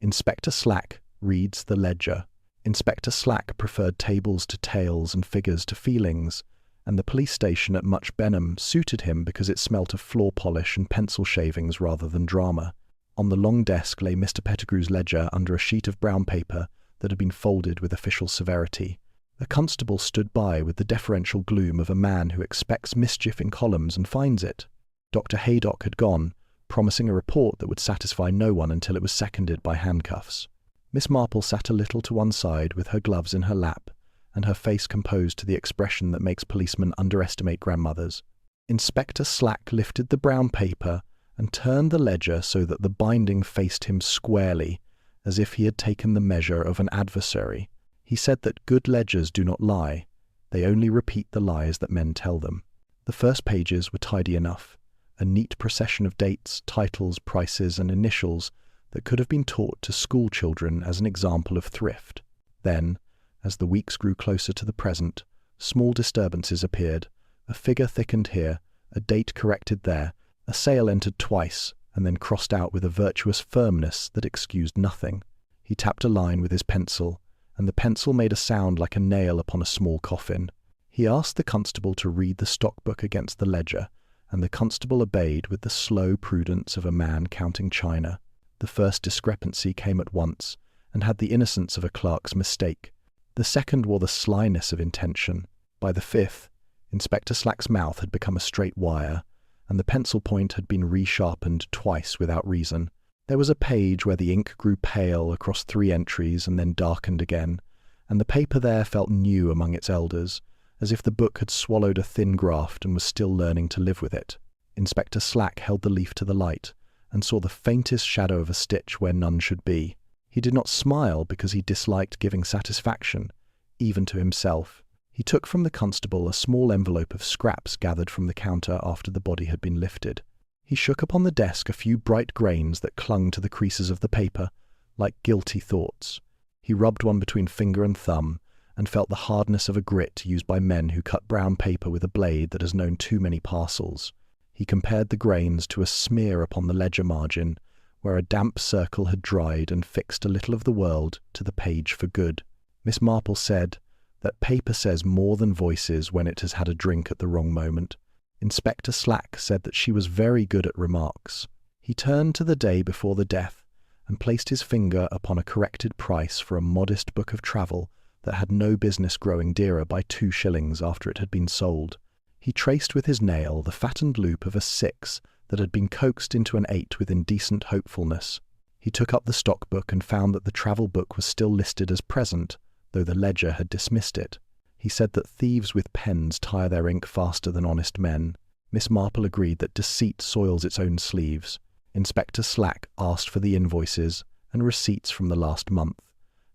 Inspector Slack reads the ledger. Inspector Slack preferred tables to tales and figures to feelings, and the police station at Much Benham suited him because it smelt of floor polish and pencil shavings rather than drama. On the long desk lay Mr. Pettigrew's ledger under a sheet of brown paper that had been folded with official severity. A constable stood by with the deferential gloom of a man who expects mischief in columns and finds it. Dr. Haydock had gone, promising a report that would satisfy no one until it was seconded by handcuffs. Miss Marple sat a little to one side with her gloves in her lap, and her face composed to the expression that makes policemen underestimate grandmothers. Inspector Slack lifted the brown paper and turned the ledger so that the binding faced him squarely, as if he had taken the measure of an adversary. He said that good ledgers do not lie, they only repeat the lies that men tell them. The first pages were tidy enough, a neat procession of dates, titles, prices, and initials that could have been taught to school children as an example of thrift. Then, as the weeks grew closer to the present, small disturbances appeared, a figure thickened here, a date corrected there, a sale entered twice, and then crossed out with a virtuous firmness that excused nothing. He tapped a line with his pencil, and the pencil made a sound like a nail upon a small coffin. He asked the constable to read the stock-book against the ledger, and the constable obeyed with the slow prudence of a man counting china. The first discrepancy came at once, and had the innocence of a clerk's mistake. The second wore the slyness of intention. By the fifth, Inspector Slack's mouth had become a straight wire, and the pencil point had been resharpened twice without reason. There was a page where the ink grew pale across 3 entries and then darkened again, and the paper there felt new among its elders, as if the book had swallowed a thin graft and was still learning to live with it. Inspector Slack held the leaf to the light, and saw the faintest shadow of a stitch where none should be. He did not smile because he disliked giving satisfaction, even to himself. He took from the constable a small envelope of scraps gathered from the counter after the body had been lifted. He shook upon the desk a few bright grains that clung to the creases of the paper, like guilty thoughts. He rubbed one between finger and thumb, and felt the hardness of a grit used by men who cut brown paper with a blade that has known too many parcels. He compared the grains to a smear upon the ledger margin, where a damp circle had dried and fixed a little of the world to the page for good. Miss Marple said that paper says more than voices when it has had a drink at the wrong moment. Inspector Slack said that she was very good at remarks. He turned to the day before the death and placed his finger upon a corrected price for a modest book of travel that had no business growing dearer by 2 shillings after it had been sold. He traced with his nail the fattened loop of a 6 that had been coaxed into an 8 with indecent hopefulness. He took up the stock book and found that the travel book was still listed as present, though the ledger had dismissed it. He said that thieves with pens tire their ink faster than honest men. Miss Marple agreed that deceit soils its own sleeves. Inspector Slack asked for the invoices and receipts from the last month,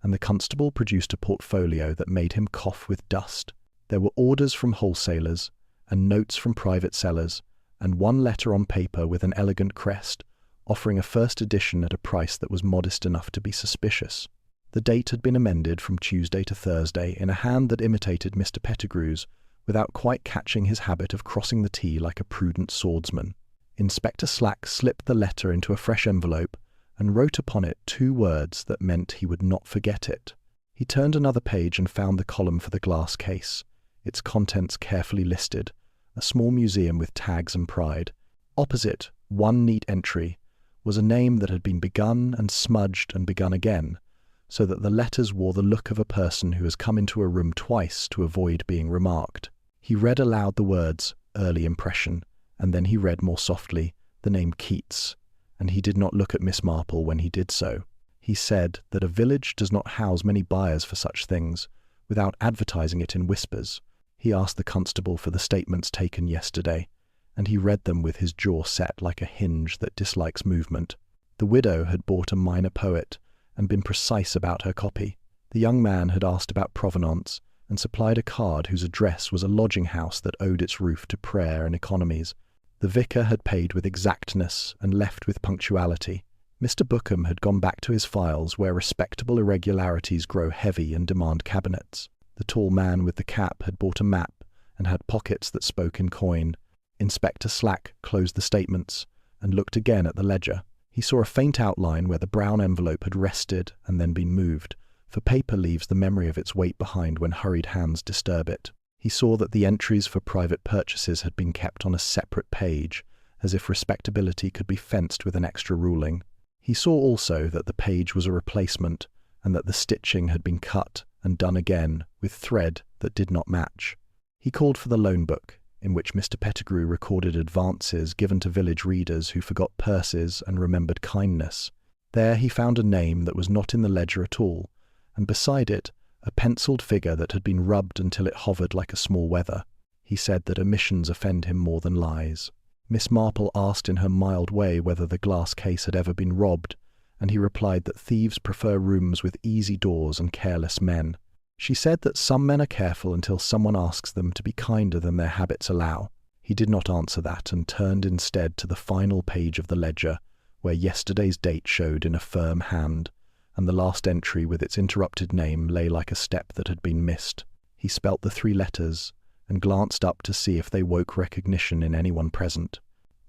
and the constable produced a portfolio that made him cough with dust. There were orders from wholesalers, and notes from private sellers, and one letter on paper with an elegant crest, offering a first edition at a price that was modest enough to be suspicious. The date had been amended from Tuesday to Thursday in a hand that imitated Mr. Pettigrew's, without quite catching his habit of crossing the T like a prudent swordsman. Inspector Slack slipped the letter into a fresh envelope and wrote upon it 2 words that meant he would not forget it. He turned another page and found the column for the glass case, its contents carefully listed, a small museum with tags and pride. Opposite, one neat entry, was a name that had been begun and smudged and begun again, so that the letters wore the look of a person who has come into a room twice to avoid being remarked. He read aloud the words, "Early Impression," and then he read more softly the name Keats, and he did not look at Miss Marple when he did so. He said that a village does not house many buyers for such things, without advertising it in whispers. He asked the constable for the statements taken yesterday, and he read them with his jaw set like a hinge that dislikes movement. The widow had bought a minor poet, and been precise about her copy. The young man had asked about provenance, and supplied a card whose address was a lodging-house that owed its roof to prayer and economies. The vicar had paid with exactness and left with punctuality. Mr. Bookham had gone back to his files where respectable irregularities grow heavy and demand cabinets. The tall man with the cap had bought a map and had pockets that spoke in coin. Inspector Slack closed the statements and looked again at the ledger. He saw a faint outline where the brown envelope had rested and then been moved, for paper leaves the memory of its weight behind when hurried hands disturb it. He saw that the entries for private purchases had been kept on a separate page, as if respectability could be fenced with an extra ruling. He saw also that the page was a replacement, and that the stitching had been cut and done again with thread that did not match. He called for the loan book, in which Mr. Pettigrew recorded advances given to village readers who forgot purses and remembered kindness. There he found a name that was not in the ledger at all, and beside it a penciled figure that had been rubbed until it hovered like a small wether. He said that omissions offend him more than lies. Miss Marple asked in her mild way whether the glass case had ever been robbed, and he replied that thieves prefer rooms with easy doors and careless men. She said that some men are careful until someone asks them to be kinder than their habits allow. He did not answer that and turned instead to the final page of the ledger, where yesterday's date showed in a firm hand, and the last entry with its interrupted name lay like a step that had been missed. He spelt the 3 letters and glanced up to see if they woke recognition in anyone present.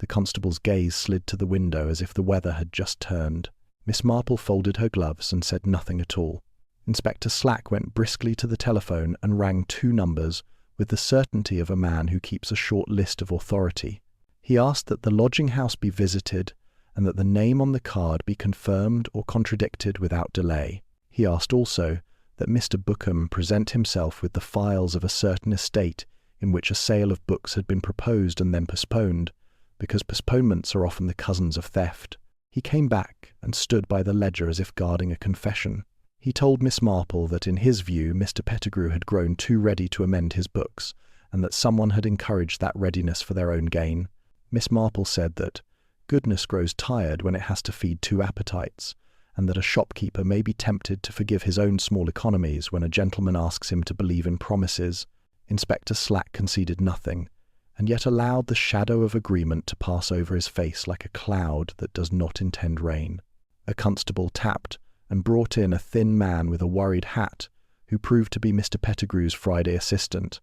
The constable's gaze slid to the window as if the weather had just turned. Miss Marple folded her gloves and said nothing at all. Inspector Slack went briskly to the telephone and rang 2 numbers with the certainty of a man who keeps a short list of authority. He asked that the lodging-house be visited and that the name on the card be confirmed or contradicted without delay. He asked also that Mr. Bookham present himself with the files of a certain estate in which a sale of books had been proposed and then postponed, because postponements are often the cousins of theft. He came back and stood by the ledger as if guarding a confession. He told Miss Marple that in his view Mr. Pettigrew had grown too ready to amend his books, and that someone had encouraged that readiness for their own gain. Miss Marple said that goodness grows tired when it has to feed 2 appetites, and that a shopkeeper may be tempted to forgive his own small economies when a gentleman asks him to believe in promises. Inspector Slack conceded nothing, and yet allowed the shadow of agreement to pass over his face like a cloud that does not intend rain. A constable tapped and brought in a thin man with a worried hat, who proved to be Mr. Pettigrew's Friday assistant,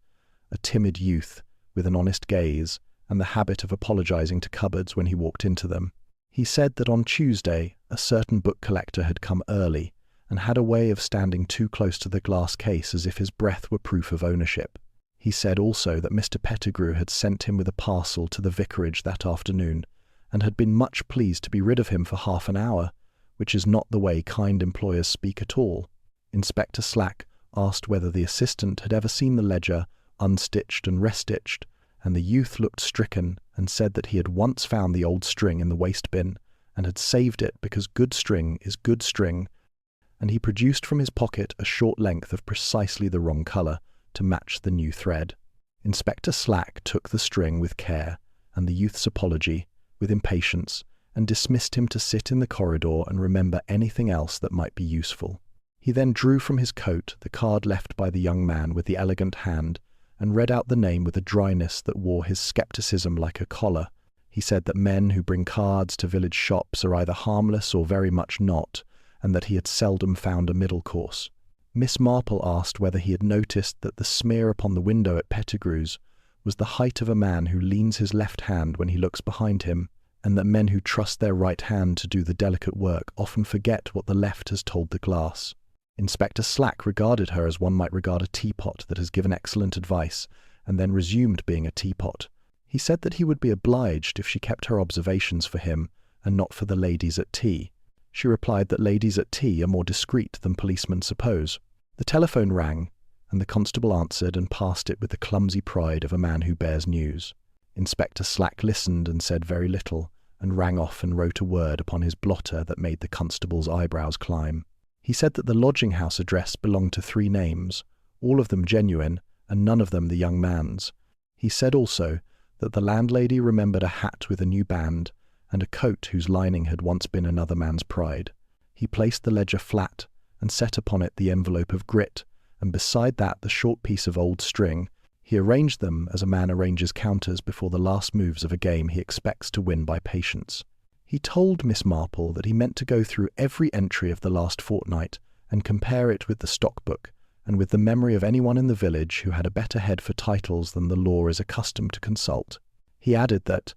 a timid youth with an honest gaze and the habit of apologizing to cupboards when he walked into them. He said that on Tuesday a certain book collector had come early and had a way of standing too close to the glass case as if his breath were proof of ownership. He said also that Mr. Pettigrew had sent him with a parcel to the vicarage that afternoon, and had been much pleased to be rid of him for half an hour, which is not the way kind employers speak at all. Inspector Slack asked whether the assistant had ever seen the ledger unstitched and restitched, and the youth looked stricken and said that he had once found the old string in the waste bin and had saved it because good string is good string, and he produced from his pocket a short length of precisely the wrong colour to match the new thread. Inspector Slack took the string with care, and the youth's apology with impatience, and dismissed him to sit in the corridor and remember anything else that might be useful. He then drew from his coat the card left by the young man with the elegant hand, and read out the name with a dryness that wore his scepticism like a collar. He said that men who bring cards to village shops are either harmless or very much not, and that he had seldom found a middle course. Miss Marple asked whether he had noticed that the smear upon the window at Pettigrew's was the height of a man who leans his left hand when he looks behind him, and that men who trust their right hand to do the delicate work often forget what the left has told the glass. Inspector Slack regarded her as one might regard a teapot that has given excellent advice, and then resumed being a teapot. He said that he would be obliged if she kept her observations for him, and not for the ladies at tea. She replied that ladies at tea are more discreet than policemen suppose. The telephone rang, and the constable answered and passed it with the clumsy pride of a man who bears news. Inspector Slack listened and said very little, and rang off and wrote a word upon his blotter that made the constable's eyebrows climb. He said that the lodging-house address belonged to 3 names, all of them genuine, and none of them the young man's. He said also that the landlady remembered a hat with a new band, and a coat whose lining had once been another man's pride. He placed the ledger flat, and set upon it the envelope of grit, and beside that the short piece of old string. He arranged them as a man arranges counters before the last moves of a game he expects to win by patience. He told Miss Marple that he meant to go through every entry of the last fortnight and compare it with the stock-book, and with the memory of anyone in the village who had a better head for titles than the law is accustomed to consult. He added that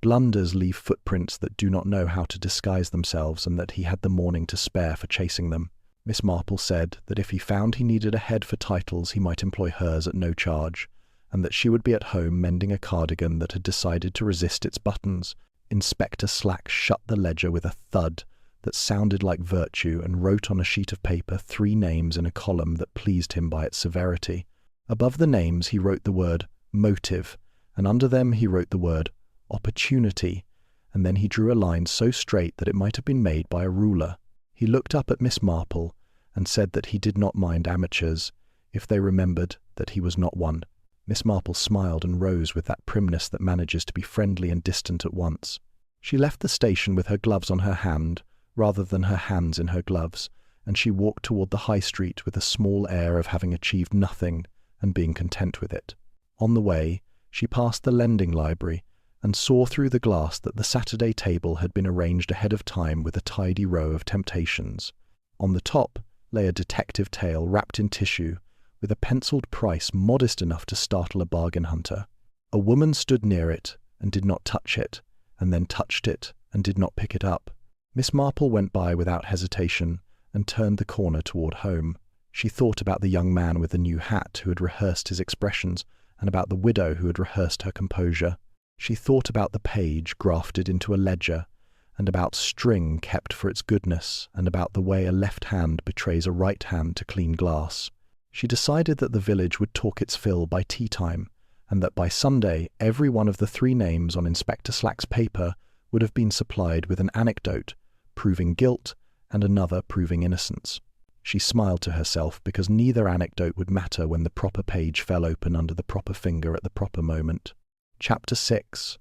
blunders leave footprints that do not know how to disguise themselves, and that he had the morning to spare for chasing them. Miss Marple said that if he found he needed a head for titles he might employ hers at no charge, and that she would be at home mending a cardigan that had decided to resist its buttons. Inspector Slack shut the ledger with a thud that sounded like virtue and wrote on a sheet of paper 3 names in a column that pleased him by its severity. Above the names he wrote the word motive, and under them he wrote the word opportunity, and then he drew a line so straight that it might have been made by a ruler. He looked up at Miss Marple and said that he did not mind amateurs, if they remembered that he was not one. Miss Marple smiled and rose with that primness that manages to be friendly and distant at once. She left the station with her gloves on her hand, rather than her hands in her gloves, and she walked toward the High Street with a small air of having achieved nothing and being content with it. On the way, she passed the lending library, and saw through the glass that the Saturday table had been arranged ahead of time with a tidy row of temptations. On the top lay a detective tale wrapped in tissue, with a penciled price modest enough to startle a bargain hunter. A woman stood near it and did not touch it, and then touched it and did not pick it up. Miss Marple went by without hesitation and turned the corner toward home. She thought about the young man with the new hat who had rehearsed his expressions, and about the widow who had rehearsed her composure. She thought about the page grafted into a ledger, and about string kept for its goodness, and about the way a left hand betrays a right hand to clean glass. She decided that the village would talk its fill by tea time, and that by Sunday every one of the 3 names on Inspector Slack's paper would have been supplied with an anecdote proving guilt and another proving innocence. She smiled to herself because neither anecdote would matter when the proper page fell open under the proper finger at the proper moment. Chapter 6.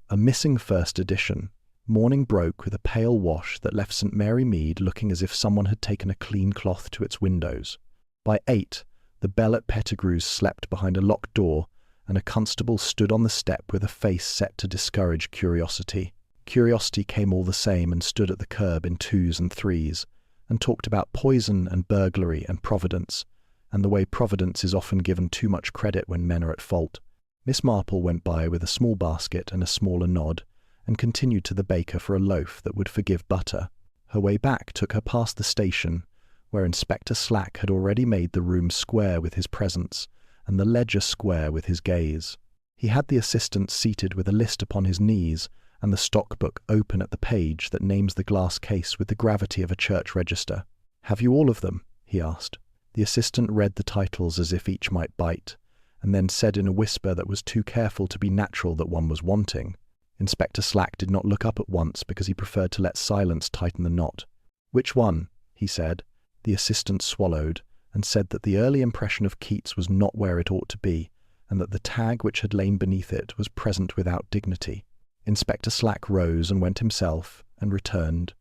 A missing first edition. Morning broke with a pale wash that left St. Mary Mead looking as if someone had taken a clean cloth to its windows. By 8, the bell at Pettigrew's slept behind a locked door, and a constable stood on the step with a face set to discourage curiosity. Curiosity came all the same and stood at the curb in 2s and 3s, and talked about poison and burglary and Providence, and the way Providence is often given too much credit when men are at fault. Miss Marple went by with a small basket and a smaller nod, and continued to the baker for a loaf that would forgive butter. Her way back took her past the station, where Inspector Slack had already made the room square with his presence, and the ledger square with his gaze. He had the assistant seated with a list upon his knees, and the stock-book open at the page that names the glass case with the gravity of a church register. "Have you all of them?" he asked. The assistant read the titles as if each might bite, and then said in a whisper that was too careful to be natural that one was wanting, Inspector Slack did not look up at once because he preferred to let silence tighten the knot. "Which one?" he said. The assistant swallowed and said that the early impression of Keats was not where it ought to be, and that the tag which had lain beneath it was present without dignity. Inspector Slack rose and went himself, and returned,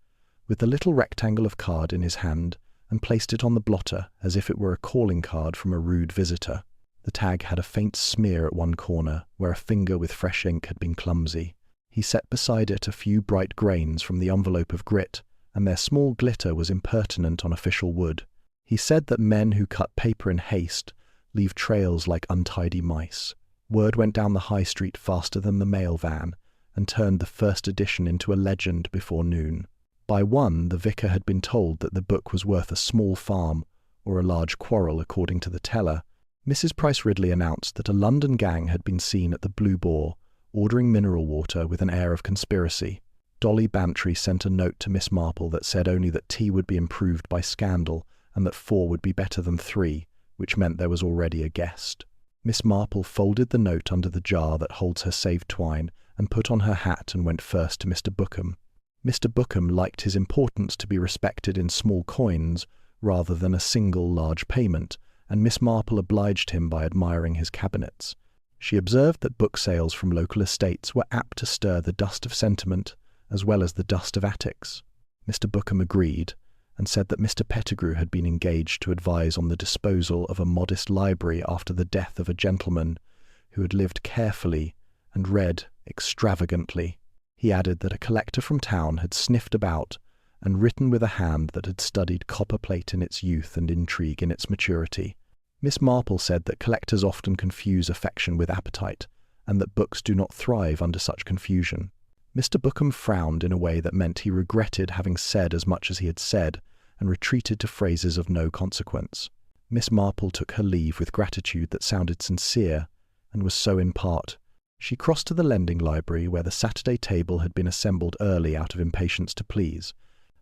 with the little rectangle of card in his hand, and placed it on the blotter as if it were a calling card from a rude visitor. The tag had a faint smear at one corner, where a finger with fresh ink had been clumsy. He set beside it a few bright grains from the envelope of grit, and their small glitter was impertinent on official wood. He said that men who cut paper in haste leave trails like untidy mice. Word went down the high street faster than the mail van, and turned the first edition into a legend before noon. By one, the vicar had been told that the book was worth a small farm, or a large quarrel according to the teller. Mrs. Price Ridley announced that a London gang had been seen at the Blue Boar, ordering mineral water with an air of conspiracy. Dolly Bantry sent a note to Miss Marple that said only that tea would be improved by scandal, and that 4 would be better than 3, which meant there was already a guest. Miss Marple folded the note under the jar that holds her saved twine, and put on her hat and went first to Mr. Bookham. Mr. Bookham liked his importance to be respected in small coins rather than a single large payment, and Miss Marple obliged him by admiring his cabinets. She observed that book sales from local estates were apt to stir the dust of sentiment as well as the dust of attics. Mr. Bookham agreed, and said that Mr. Pettigrew had been engaged to advise on the disposal of a modest library after the death of a gentleman who had lived carefully and read extravagantly. He added that a collector from town had sniffed about and written with a hand that had studied copperplate in its youth and intrigue in its maturity. Miss Marple said that collectors often confuse affection with appetite, and that books do not thrive under such confusion. Mr. Bookham frowned in a way that meant he regretted having said as much as he had said, and retreated to phrases of no consequence. Miss Marple took her leave with gratitude that sounded sincere, and was so in part. She crossed to the lending library, where the Saturday table had been assembled early out of impatience to please.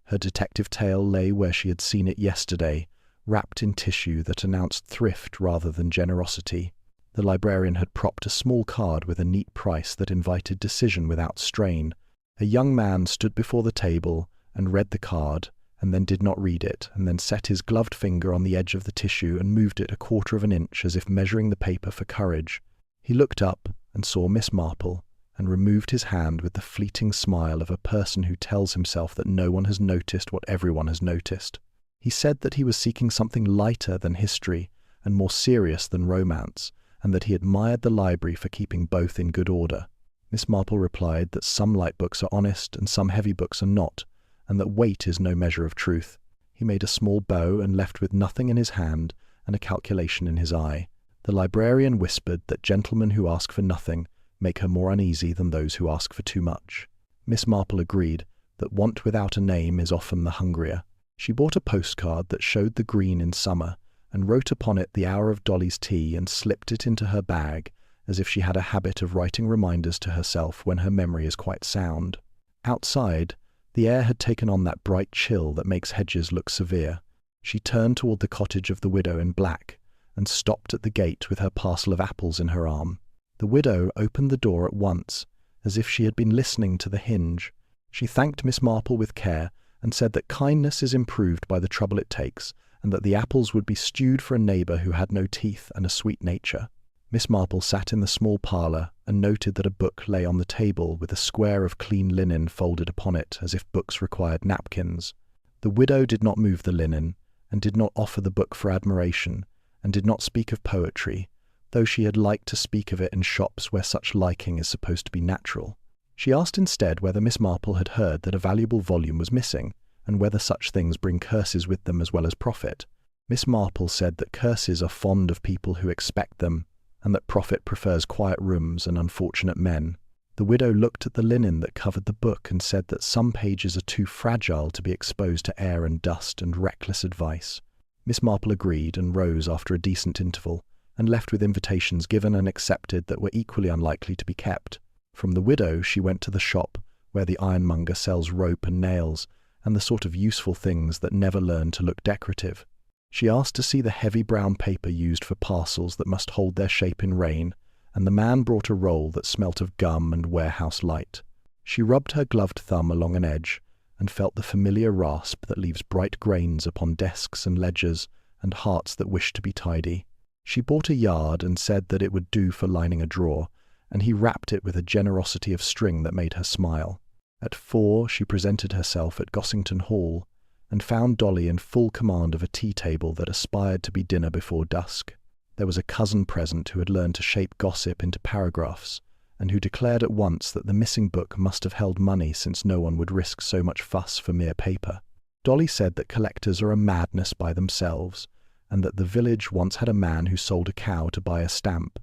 Her detective tale lay where she had seen it yesterday, wrapped in tissue that announced thrift rather than generosity. The librarian had propped a small card with a neat price that invited decision without strain. A young man stood before the table and read the card, and then did not read it, and then set his gloved finger on the edge of the tissue and moved it 1/4 of an inch as if measuring the paper for courage. He looked up and saw Miss Marple, and removed his hand with the fleeting smile of a person who tells himself that no one has noticed what everyone has noticed. He said that he was seeking something lighter than history and more serious than romance, and that he admired the library for keeping both in good order. Miss Marple replied that some light books are honest and some heavy books are not, and that weight is no measure of truth. He made a small bow and left with nothing in his hand and a calculation in his eye. The librarian whispered that gentlemen who ask for nothing make her more uneasy than those who ask for too much. Miss Marple agreed that want without a name is often the hungrier. She bought a postcard that showed the green in summer, and wrote upon it the hour of Dolly's tea and slipped it into her bag, as if she had a habit of writing reminders to herself when her memory is quite sound. Outside, the air had taken on that bright chill that makes hedges look severe. She turned toward the cottage of the widow in black, and stopped at the gate with her parcel of apples in her arm. The widow opened the door at once, as if she had been listening to the hinge. She thanked Miss Marple with care, and said that kindness is improved by the trouble it takes, and that the apples would be stewed for a neighbour who had no teeth and a sweet nature. Miss Marple sat in the small parlour, and noted that a book lay on the table with a square of clean linen folded upon it, as if books required napkins. The widow did not move the linen, and did not offer the book for admiration, and did not speak of poetry, though she had liked to speak of it in shops where such liking is supposed to be natural. She asked instead whether Miss Marple had heard that a valuable volume was missing, and whether such things bring curses with them as well as profit. Miss Marple said that curses are fond of people who expect them, and that profit prefers quiet rooms and unfortunate men. The widow looked at the linen that covered the book and said that some pages are too fragile to be exposed to air and dust and reckless advice. Miss Marple agreed and rose after a decent interval, and left with invitations given and accepted that were equally unlikely to be kept. From the widow she went to the shop, where the ironmonger sells rope and nails, and the sort of useful things that never learn to look decorative. She asked to see the heavy brown paper used for parcels that must hold their shape in rain, and the man brought a roll that smelt of gum and warehouse light. She rubbed her gloved thumb along an edge and felt the familiar rasp that leaves bright grains upon desks and ledgers and hearts that wish to be tidy. She bought a yard and said that it would do for lining a drawer, and he wrapped it with a generosity of string that made her smile. At 4, she presented herself at Gossington Hall and found Dolly in full command of a tea table that aspired to be dinner before dusk. There was a cousin present who had learned to shape gossip into paragraphs, and who declared at once that the missing book must have held money, since no one would risk so much fuss for mere paper. Dolly said that collectors are a madness by themselves, and that the village once had a man who sold a cow to buy a stamp,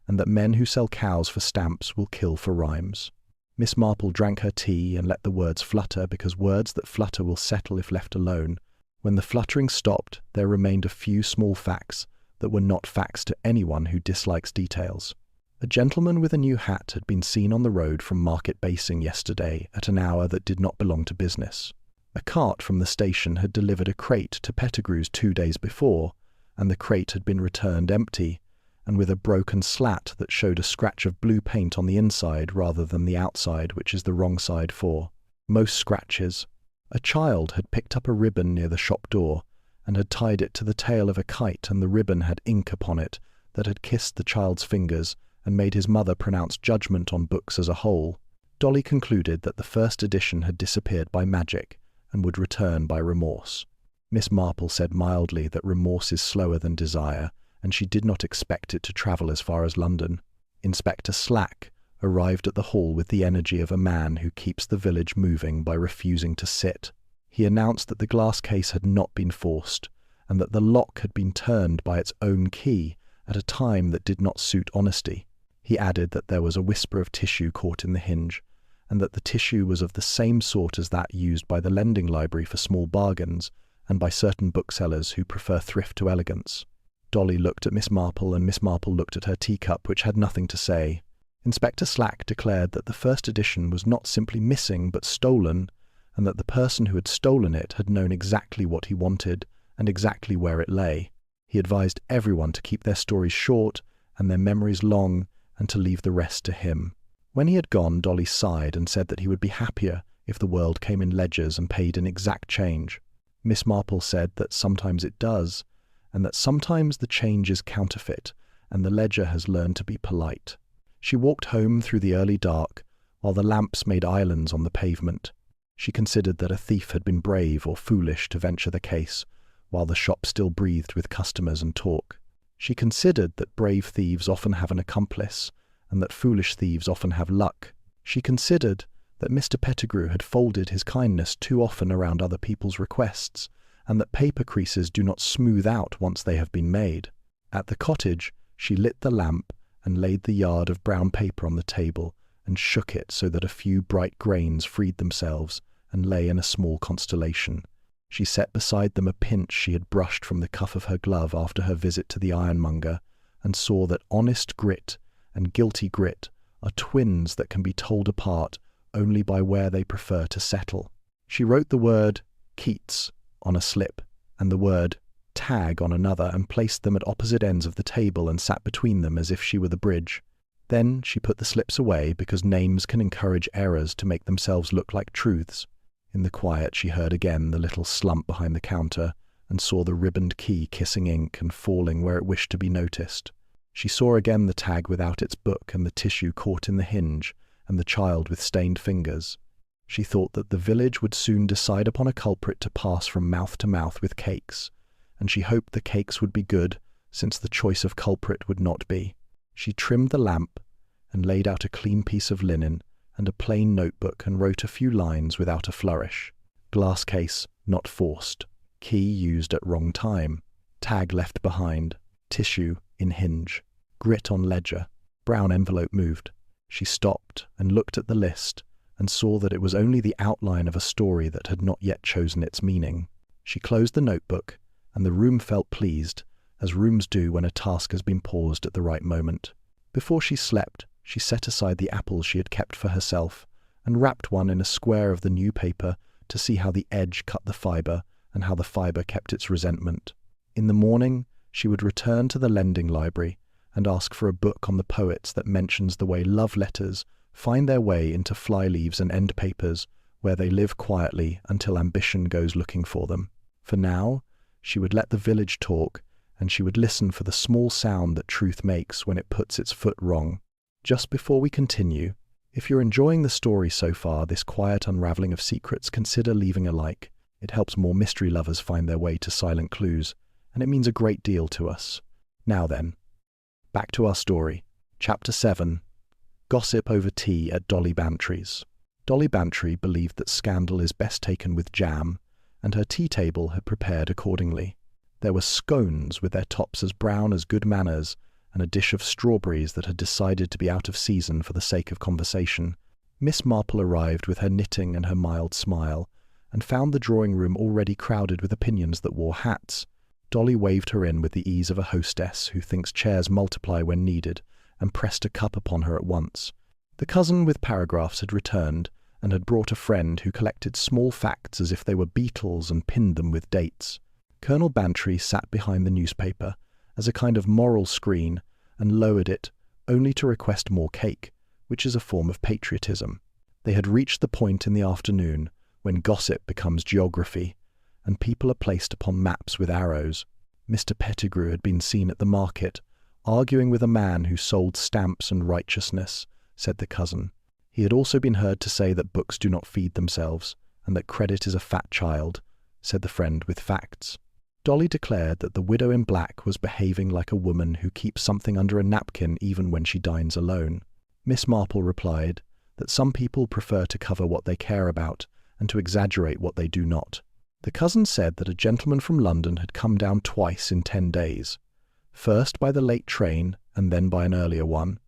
and that men who sell cows for stamps will kill for rhymes. Miss Marple drank her tea and let the words flutter, because words that flutter will settle if left alone. When the fluttering stopped, there remained a few small facts that were not facts to anyone who dislikes details. A gentleman with a new hat had been seen on the road from Market Basing yesterday at an hour that did not belong to business. A cart from the station had delivered a crate to Pettigrew's 2 days before, and the crate had been returned empty, and with a broken slat that showed a scratch of blue paint on the inside rather than the outside, which is the wrong side for most scratches. A child had picked up a ribbon near the shop door and had tied it to the tail of a kite, and the ribbon had ink upon it that had kissed the child's fingers and made his mother pronounce judgment on books as a whole. Dolly concluded that the first edition had disappeared by magic and would return by remorse. Miss Marple said mildly that remorse is slower than desire, and she did not expect it to travel as far as London. Inspector Slack arrived at the hall with the energy of a man who keeps the village moving by refusing to sit. He announced that the glass case had not been forced, and that the lock had been turned by its own key at a time that did not suit honesty. He added that there was a whisper of tissue caught in the hinge, and that the tissue was of the same sort as that used by the lending library for small bargains, and by certain booksellers who prefer thrift to elegance. Dolly looked at Miss Marple, and Miss Marple looked at her teacup, which had nothing to say. Inspector Slack declared that the first edition was not simply missing but stolen, and that the person who had stolen it had known exactly what he wanted and exactly where it lay. He advised everyone to keep their stories short and their memories long, and to leave the rest to him. When he had gone, Dolly sighed and said that he would be happier if the world came in ledgers and paid in exact change. Miss Marple said that sometimes it does, and that sometimes the change is counterfeit, and the ledger has learned to be polite. She walked home through the early dark, while the lamps made islands on the pavement. She considered that a thief had been brave or foolish to venture the case, while the shop still breathed with customers and talk. She considered that brave thieves often have an accomplice, and that foolish thieves often have luck. She considered that Mr. Pettigrew had folded his kindness too often around other people's requests, and that paper creases do not smooth out once they have been made. At the cottage, she lit the lamp and laid the yard of brown paper on the table and shook it so that a few bright grains freed themselves and lay in a small constellation. She set beside them a pinch she had brushed from the cuff of her glove after her visit to the ironmonger, and saw that honest grit and guilty grit are twins that can be told apart only by where they prefer to settle. She wrote the word Keats on a slip and the word tag on another, and placed them at opposite ends of the table and sat between them as if she were the bridge. Then she put the slips away, because names can encourage errors to make themselves look like truths. In the quiet she heard again the little slump behind the counter, and saw the ribboned key kissing ink and falling where it wished to be noticed. She saw again the tag without its book, and the tissue caught in the hinge, and the child with stained fingers. She thought that the village would soon decide upon a culprit to pass from mouth to mouth with cakes, and she hoped the cakes would be good, since the choice of culprit would not be. She trimmed the lamp, and laid out a clean piece of linen and a plain notebook, and wrote a few lines without a flourish. Glass case not forced. Key used at wrong time. Tag left behind. Tissue in hinge. Grit on ledger. Brown envelope moved. She stopped and looked at the list, and saw that it was only the outline of a story that had not yet chosen its meaning. She closed the notebook, and the room felt pleased, as rooms do when a task has been paused at the right moment. Before she slept, she set aside the apples she had kept for herself, and wrapped one in a square of the new paper to see how the edge cut the fibre, and how the fibre kept its resentment. In the morning she would return to the lending library, and ask for a book on the poets that mentions the way love letters find their way into flyleaves and end papers, where they live quietly until ambition goes looking for them. For now, she would let the village talk, and she would listen for the small sound that truth makes when it puts its foot wrong. Just before we continue, if you're enjoying the story so far, this quiet unraveling of secrets, consider leaving a like. It helps more mystery lovers find their way to Silent Clues, and it means a great deal to us. Now then, back to our story. Chapter 7. Gossip over tea at Dolly Bantry's. Dolly Bantry believed that scandal is best taken with jam, and her tea table had prepared accordingly. There were scones with their tops as brown as good manners, and a dish of strawberries that had decided to be out of season for the sake of conversation. Miss Marple arrived with her knitting and her mild smile, and found the drawing-room already crowded with opinions that wore hats. Dolly waved her in with the ease of a hostess who thinks chairs multiply when needed, and pressed a cup upon her at once. The cousin with paragraphs had returned, and had brought a friend who collected small facts as if they were beetles and pinned them with dates. Colonel Bantry sat behind the newspaper, as a kind of moral screen, and lowered it, only to request more cake, which is a form of patriotism. They had reached the point in the afternoon when gossip becomes geography, and people are placed upon maps with arrows. Mr. Pettigrew had been seen at the market, arguing with a man who sold stamps and righteousness, said the cousin. He had also been heard to say that books do not feed themselves, and that credit is a fat child, said the friend with facts. Dolly declared that the widow in black was behaving like a woman who keeps something under a napkin even when she dines alone. Miss Marple replied that some people prefer to cover what they care about and to exaggerate what they do not. The cousin said that a gentleman from London had come down twice in 10 days, first by the late train and then by an earlier one,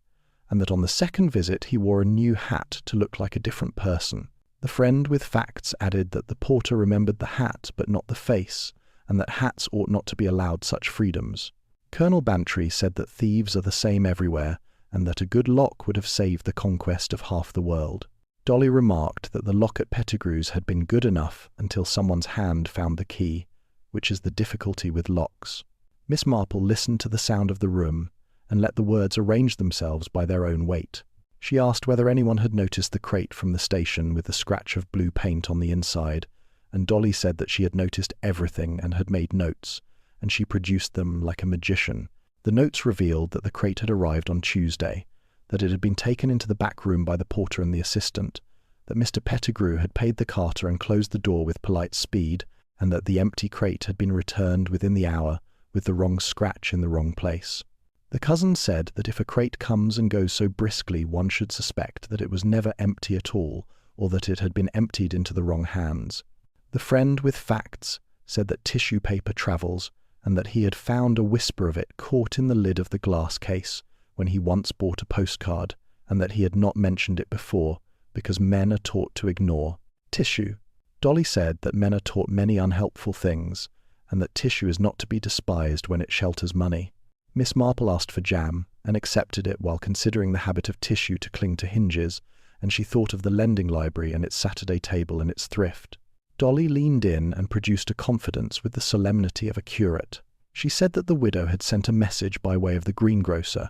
and that on the second visit he wore a new hat to look like a different person. The friend with facts added that the porter remembered the hat but not the face, and that hats ought not to be allowed such freedoms. Colonel Bantry said that thieves are the same everywhere, and that a good lock would have saved the conquest of half the world. Dolly remarked that the lock at Pettigrew's had been good enough until someone's hand found the key, which is the difficulty with locks. Miss Marple listened to the sound of the room, and let the words arrange themselves by their own weight. She asked whether anyone had noticed the crate from the station with the scratch of blue paint on the inside, and Dolly said that she had noticed everything and had made notes, and she produced them like a magician. The notes revealed that the crate had arrived on Tuesday, that it had been taken into the back room by the porter and the assistant, that Mr. Pettigrew had paid the carter and closed the door with polite speed, and that the empty crate had been returned within the hour with the wrong scratch in the wrong place. The cousin said that if a crate comes and goes so briskly, one should suspect that it was never empty at all, or that it had been emptied into the wrong hands. The friend with facts said that tissue paper travels, and that he had found a whisper of it caught in the lid of the glass case when he once bought a postcard, and that he had not mentioned it before, because men are taught to ignore. Tissue. Dolly said that men are taught many unhelpful things, and that tissue is not to be despised when it shelters money. Miss Marple asked for jam, and accepted it while considering the habit of tissue to cling to hinges, and she thought of the lending library and its Saturday table and its thrift. Dolly leaned in and produced a confidence with the solemnity of a curate. She said that the widow had sent a message by way of the greengrocer,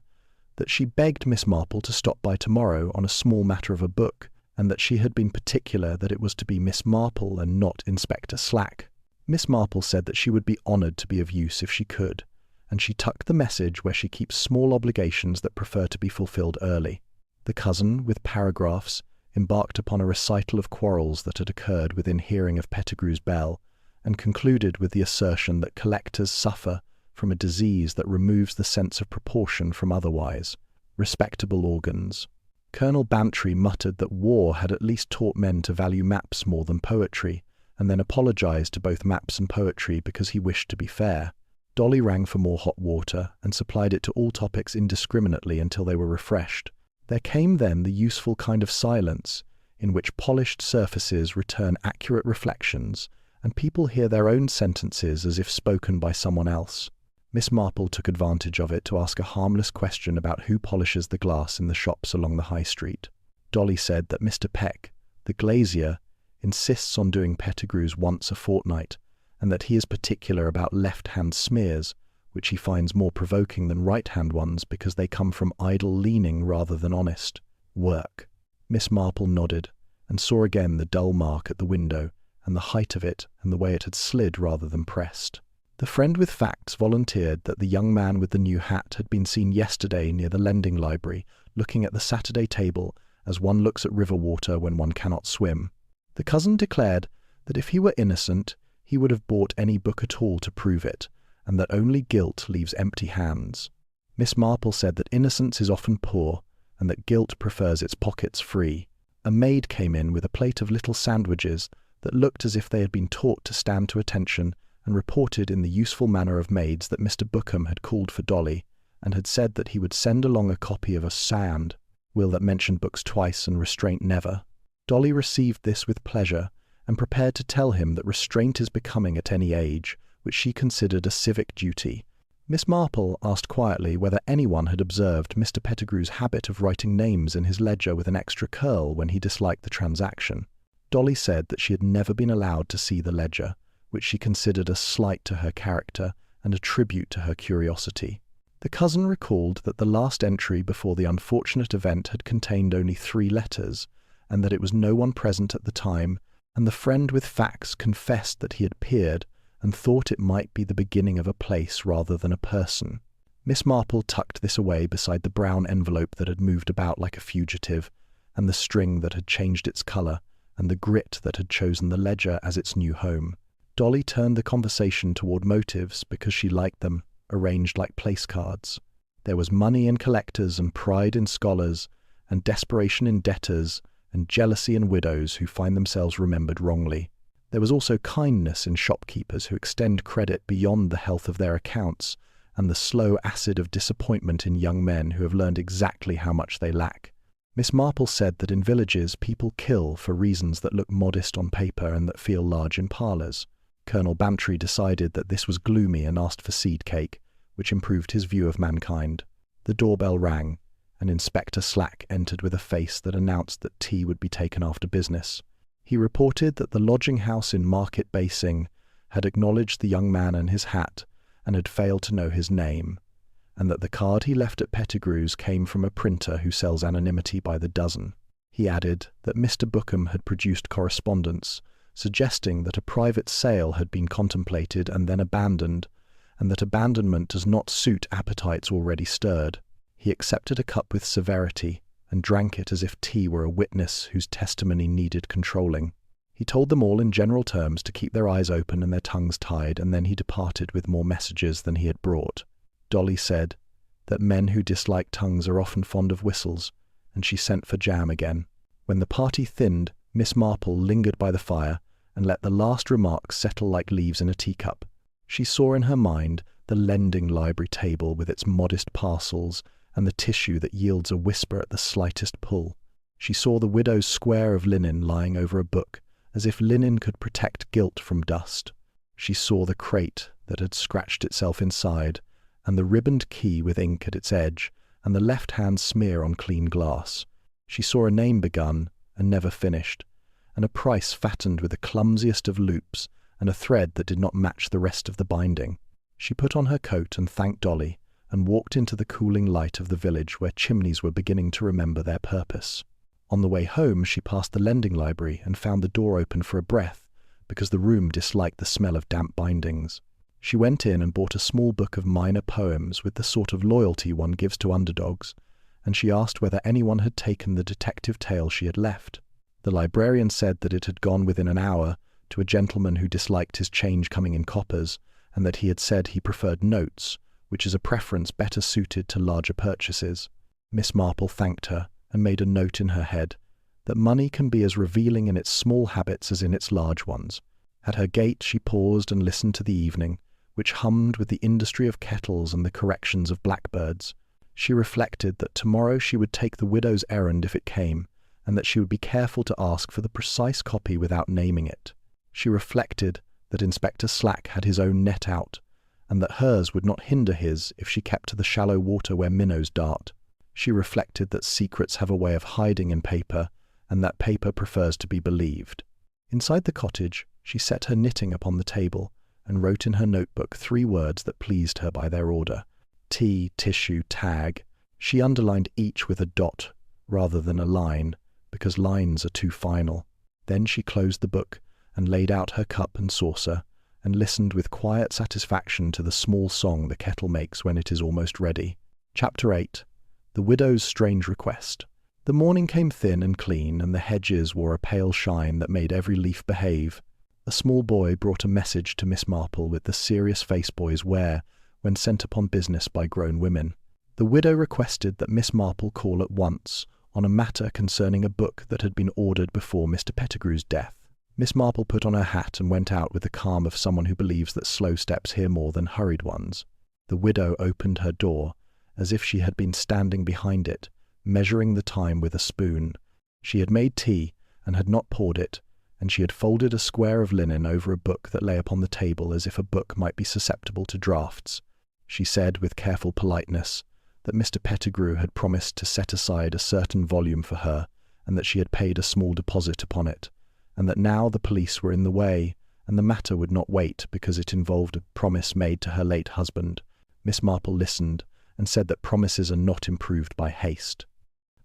that she begged Miss Marple to stop by tomorrow on a small matter of a book, and that she had been particular that it was to be Miss Marple and not Inspector Slack. Miss Marple said that she would be honoured to be of use if she could, and she tucked the message where she keeps small obligations that prefer to be fulfilled early. The cousin, with paragraphs, embarked upon a recital of quarrels that had occurred within hearing of Pettigrew's bell, and concluded with the assertion that collectors suffer from a disease that removes the sense of proportion from otherwise respectable organs. Colonel Bantry muttered that war had at least taught men to value maps more than poetry, and then apologized to both maps and poetry because he wished to be fair. Dolly rang for more hot water and supplied it to all topics indiscriminately until they were refreshed. There came then the useful kind of silence in which polished surfaces return accurate reflections, and people hear their own sentences as if spoken by someone else. Miss Marple took advantage of it to ask a harmless question about who polishes the glass in the shops along the high street. Dolly said that Mr. Peck, the glazier, insists on doing Pettigrew's once a fortnight, and that he is particular about left-hand smears, which he finds more provoking than right-hand ones because they come from idle leaning rather than honest work. Miss Marple nodded and saw again the dull mark at the window and the height of it and the way it had slid rather than pressed. The friend with facts volunteered that the young man with the new hat had been seen yesterday near the lending library, looking at the Saturday table as one looks at river water when one cannot swim. The cousin declared that if he were innocent, he would have bought any book at all to prove it, and that only guilt leaves empty hands. Miss Marple said that innocence is often poor, and that guilt prefers its pockets free. A maid came in with a plate of little sandwiches that looked as if they had been taught to stand to attention, and reported in the useful manner of maids that Mr. Bookham had called for Dolly, and had said that he would send along a copy of a sand will that mentioned books twice and restraint never. Dolly received this with pleasure, and prepared to tell him that restraint is becoming at any age, which she considered a civic duty. Miss Marple asked quietly whether anyone had observed Mr. Pettigrew's habit of writing names in his ledger with an extra curl when he disliked the transaction. Dolly said that she had never been allowed to see the ledger, which she considered a slight to her character and a tribute to her curiosity. The cousin recalled that the last entry before the unfortunate event had contained only 3 letters, and that it was no one present at the time, and the friend with facts confessed that he had peered and thought it might be the beginning of a place rather than a person. Miss Marple tucked this away beside the brown envelope that had moved about like a fugitive, and the string that had changed its colour, and the grit that had chosen the ledger as its new home. Dolly turned the conversation toward motives because she liked them, arranged like place cards. There was money in collectors and pride in scholars, and desperation in debtors, and jealousy in widows who find themselves remembered wrongly. There was also kindness in shopkeepers who extend credit beyond the health of their accounts, and the slow acid of disappointment in young men who have learned exactly how much they lack. Miss Marple said that in villages people kill for reasons that look modest on paper and that feel large in parlours. Colonel Bantry decided that this was gloomy and asked for seed cake, which improved his view of mankind. The doorbell rang, and Inspector Slack entered with a face that announced that tea would be taken after business. He reported that the lodging-house in Market Basing had acknowledged the young man and his hat, and had failed to know his name, and that the card he left at Pettigrew's came from a printer who sells anonymity by the dozen. He added that Mr. Bookham had produced correspondence, suggesting that a private sale had been contemplated and then abandoned, and that abandonment does not suit appetites already stirred. He accepted a cup with severity, and drank it as if tea were a witness whose testimony needed controlling. He told them all in general terms to keep their eyes open and their tongues tied, and then he departed with more messages than he had brought. Dolly said that men who dislike tongues are often fond of whistles, and she sent for jam again. When the party thinned, Miss Marple lingered by the fire and let the last remarks settle like leaves in a teacup. She saw in her mind the lending library table with its modest parcels and the tissue that yields a whisper at the slightest pull. She saw the widow's square of linen lying over a book, as if linen could protect guilt from dust. She saw the crate that had scratched itself inside, and the ribboned key with ink at its edge, and the left-hand smear on clean glass. She saw a name begun and never finished, and a price fattened with the clumsiest of loops, and a thread that did not match the rest of the binding. She put on her coat and thanked Dolly, and walked into the cooling light of the village where chimneys were beginning to remember their purpose. On the way home she passed the lending library and found the door open for a breath, because the room disliked the smell of damp bindings. She went in and bought a small book of minor poems with the sort of loyalty one gives to underdogs, and she asked whether anyone had taken the detective tale she had left. The librarian said that it had gone within an hour to a gentleman who disliked his change coming in coppers, and that he had said he preferred notes, which is a preference better suited to larger purchases. Miss Marple thanked her, and made a note in her head that money can be as revealing in its small habits as in its large ones. At her gate she paused and listened to the evening, which hummed with the industry of kettles and the corrections of blackbirds. She reflected that tomorrow she would take the widow's errand if it came, and that she would be careful to ask for the precise copy without naming it. She reflected that Inspector Slack had his own net out, and that hers would not hinder his if she kept to the shallow water where minnows dart. She reflected that secrets have a way of hiding in paper, and that paper prefers to be believed. Inside the cottage, she set her knitting upon the table, and wrote in her notebook 3 words that pleased her by their order: tea, tissue, tag. She underlined each with a dot rather than a line, because lines are too final. Then she closed the book and laid out her cup and saucer, and listened with quiet satisfaction to the small song the kettle makes when it is almost ready. Chapter 8. The Widow's Strange Request. The morning came thin and clean, and the hedges wore a pale shine that made every leaf behave. A small boy brought a message to Miss Marple with the serious face boys wear when sent upon business by grown women. The widow requested that Miss Marple call at once on a matter concerning a book that had been ordered before Mr. Pettigrew's death. Miss Marple put on her hat and went out with the calm of someone who believes that slow steps hear more than hurried ones. The widow opened her door as if she had been standing behind it, measuring the time with a spoon. She had made tea and had not poured it, and she had folded a square of linen over a book that lay upon the table as if a book might be susceptible to draughts. She said with careful politeness that Mr. Pettigrew had promised to set aside a certain volume for her, and that she had paid a small deposit upon it, and that now the police were in the way, and the matter would not wait because it involved a promise made to her late husband. Miss Marple listened, and said that promises are not improved by haste.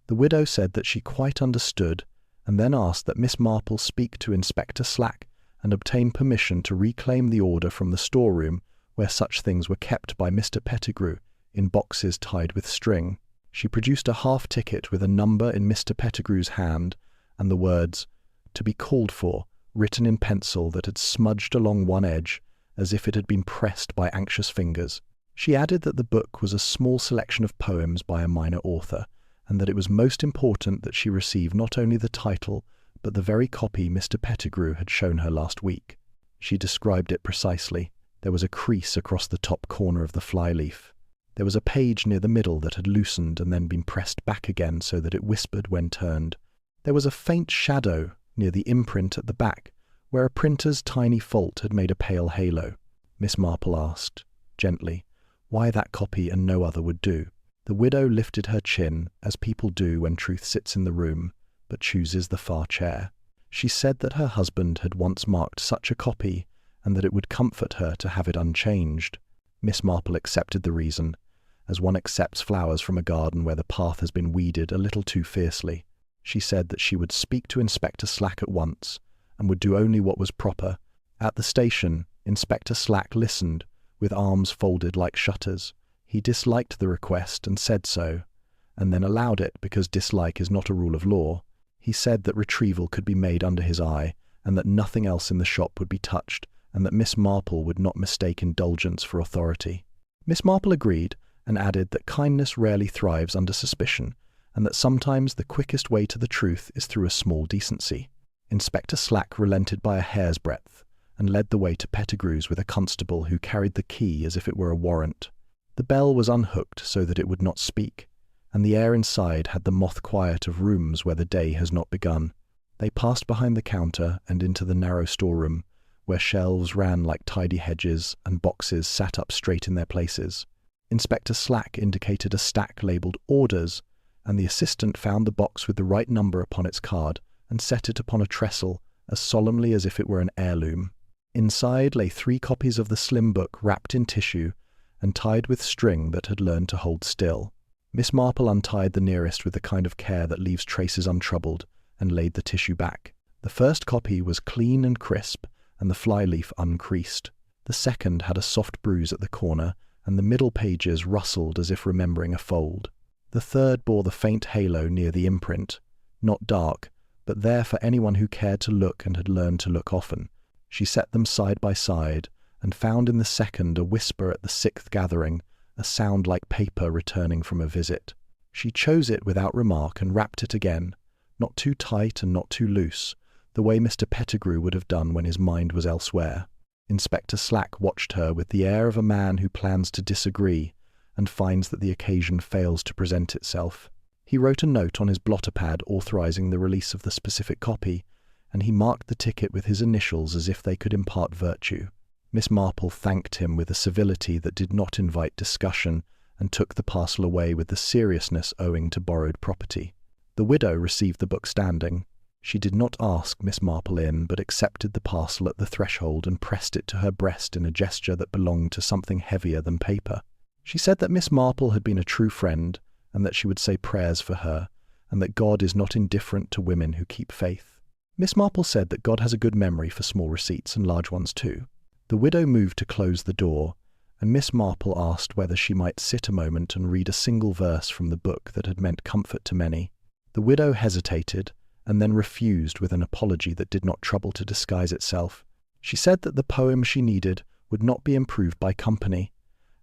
The widow said that she quite understood, and then asked that Miss Marple speak to Inspector Slack and obtain permission to reclaim the order from the storeroom where such things were kept by Mr. Pettigrew in boxes tied with string. She produced a half ticket with a number in Mr. Pettigrew's hand, and the words, "To be called for," written in pencil that had smudged along one edge as if it had been pressed by anxious fingers. She added that the book was a small selection of poems by a minor author, and that it was most important that she receive not only the title, but the very copy Mr. Pettigrew had shown her last week. She described it precisely. There was a crease across the top corner of the flyleaf. There was a page near the middle that had loosened and then been pressed back again so that it whispered when turned. There was a faint shadow near the imprint at the back, where a printer's tiny fault had made a pale halo. Miss Marple asked, gently, why that copy and no other would do. The widow lifted her chin, as people do when truth sits in the room, but chooses the far chair. She said that her husband had once marked such a copy, and that it would comfort her to have it unchanged. Miss Marple accepted the reason, as one accepts flowers from a garden where the path has been weeded a little too fiercely. She said that she would speak to Inspector Slack at once, and would do only what was proper. At the station, Inspector Slack listened, with arms folded like shutters. He disliked the request and said so, and then allowed it because dislike is not a rule of law. He said that retrieval could be made under his eye, and that nothing else in the shop would be touched, and that Miss Marple would not mistake indulgence for authority. Miss Marple agreed, and added that kindness rarely thrives under suspicion, and that sometimes the quickest way to the truth is through a small decency. Inspector Slack relented by a hair's breadth, and led the way to Pettigrew's with a constable who carried the key as if it were a warrant. The bell was unhooked so that it would not speak, and the air inside had the moth quiet of rooms where the day has not begun. They passed behind the counter and into the narrow storeroom, where shelves ran like tidy hedges and boxes sat up straight in their places. Inspector Slack indicated a stack labelled Orders, and the assistant found the box with the right number upon its card and set it upon a trestle as solemnly as if it were an heirloom. Inside lay 3 copies of the slim book wrapped in tissue and tied with string that had learned to hold still. Miss Marple untied the nearest with the kind of care that leaves traces untroubled and laid the tissue back. The first copy was clean and crisp and the flyleaf uncreased. The second had a soft bruise at the corner, and the middle pages rustled as if remembering a fold. The third bore the faint halo near the imprint, not dark, but there for anyone who cared to look and had learned to look often. She set them side by side, and found in the second a whisper at the 6th gathering, a sound like paper returning from a visit. She chose it without remark and wrapped it again, not too tight and not too loose, the way Mr. Pettigrew would have done when his mind was elsewhere. Inspector Slack watched her with the air of a man who plans to disagree, and finds that the occasion fails to present itself. He wrote a note on his blotter pad authorizing the release of the specific copy, and he marked the ticket with his initials as if they could impart virtue. Miss Marple thanked him with a civility that did not invite discussion, and took the parcel away with the seriousness owing to borrowed property. The widow received the book standing. She did not ask Miss Marple in, but accepted the parcel at the threshold and pressed it to her breast in a gesture that belonged to something heavier than paper. She said that Miss Marple had been a true friend, and that she would say prayers for her, and that God is not indifferent to women who keep faith. Miss Marple said that God has a good memory for small receipts and large ones too. The widow moved to close the door, and Miss Marple asked whether she might sit a moment and read a single verse from the book that had meant comfort to many. The widow hesitated, and then refused with an apology that did not trouble to disguise itself. She said that the poem she needed would not be improved by company,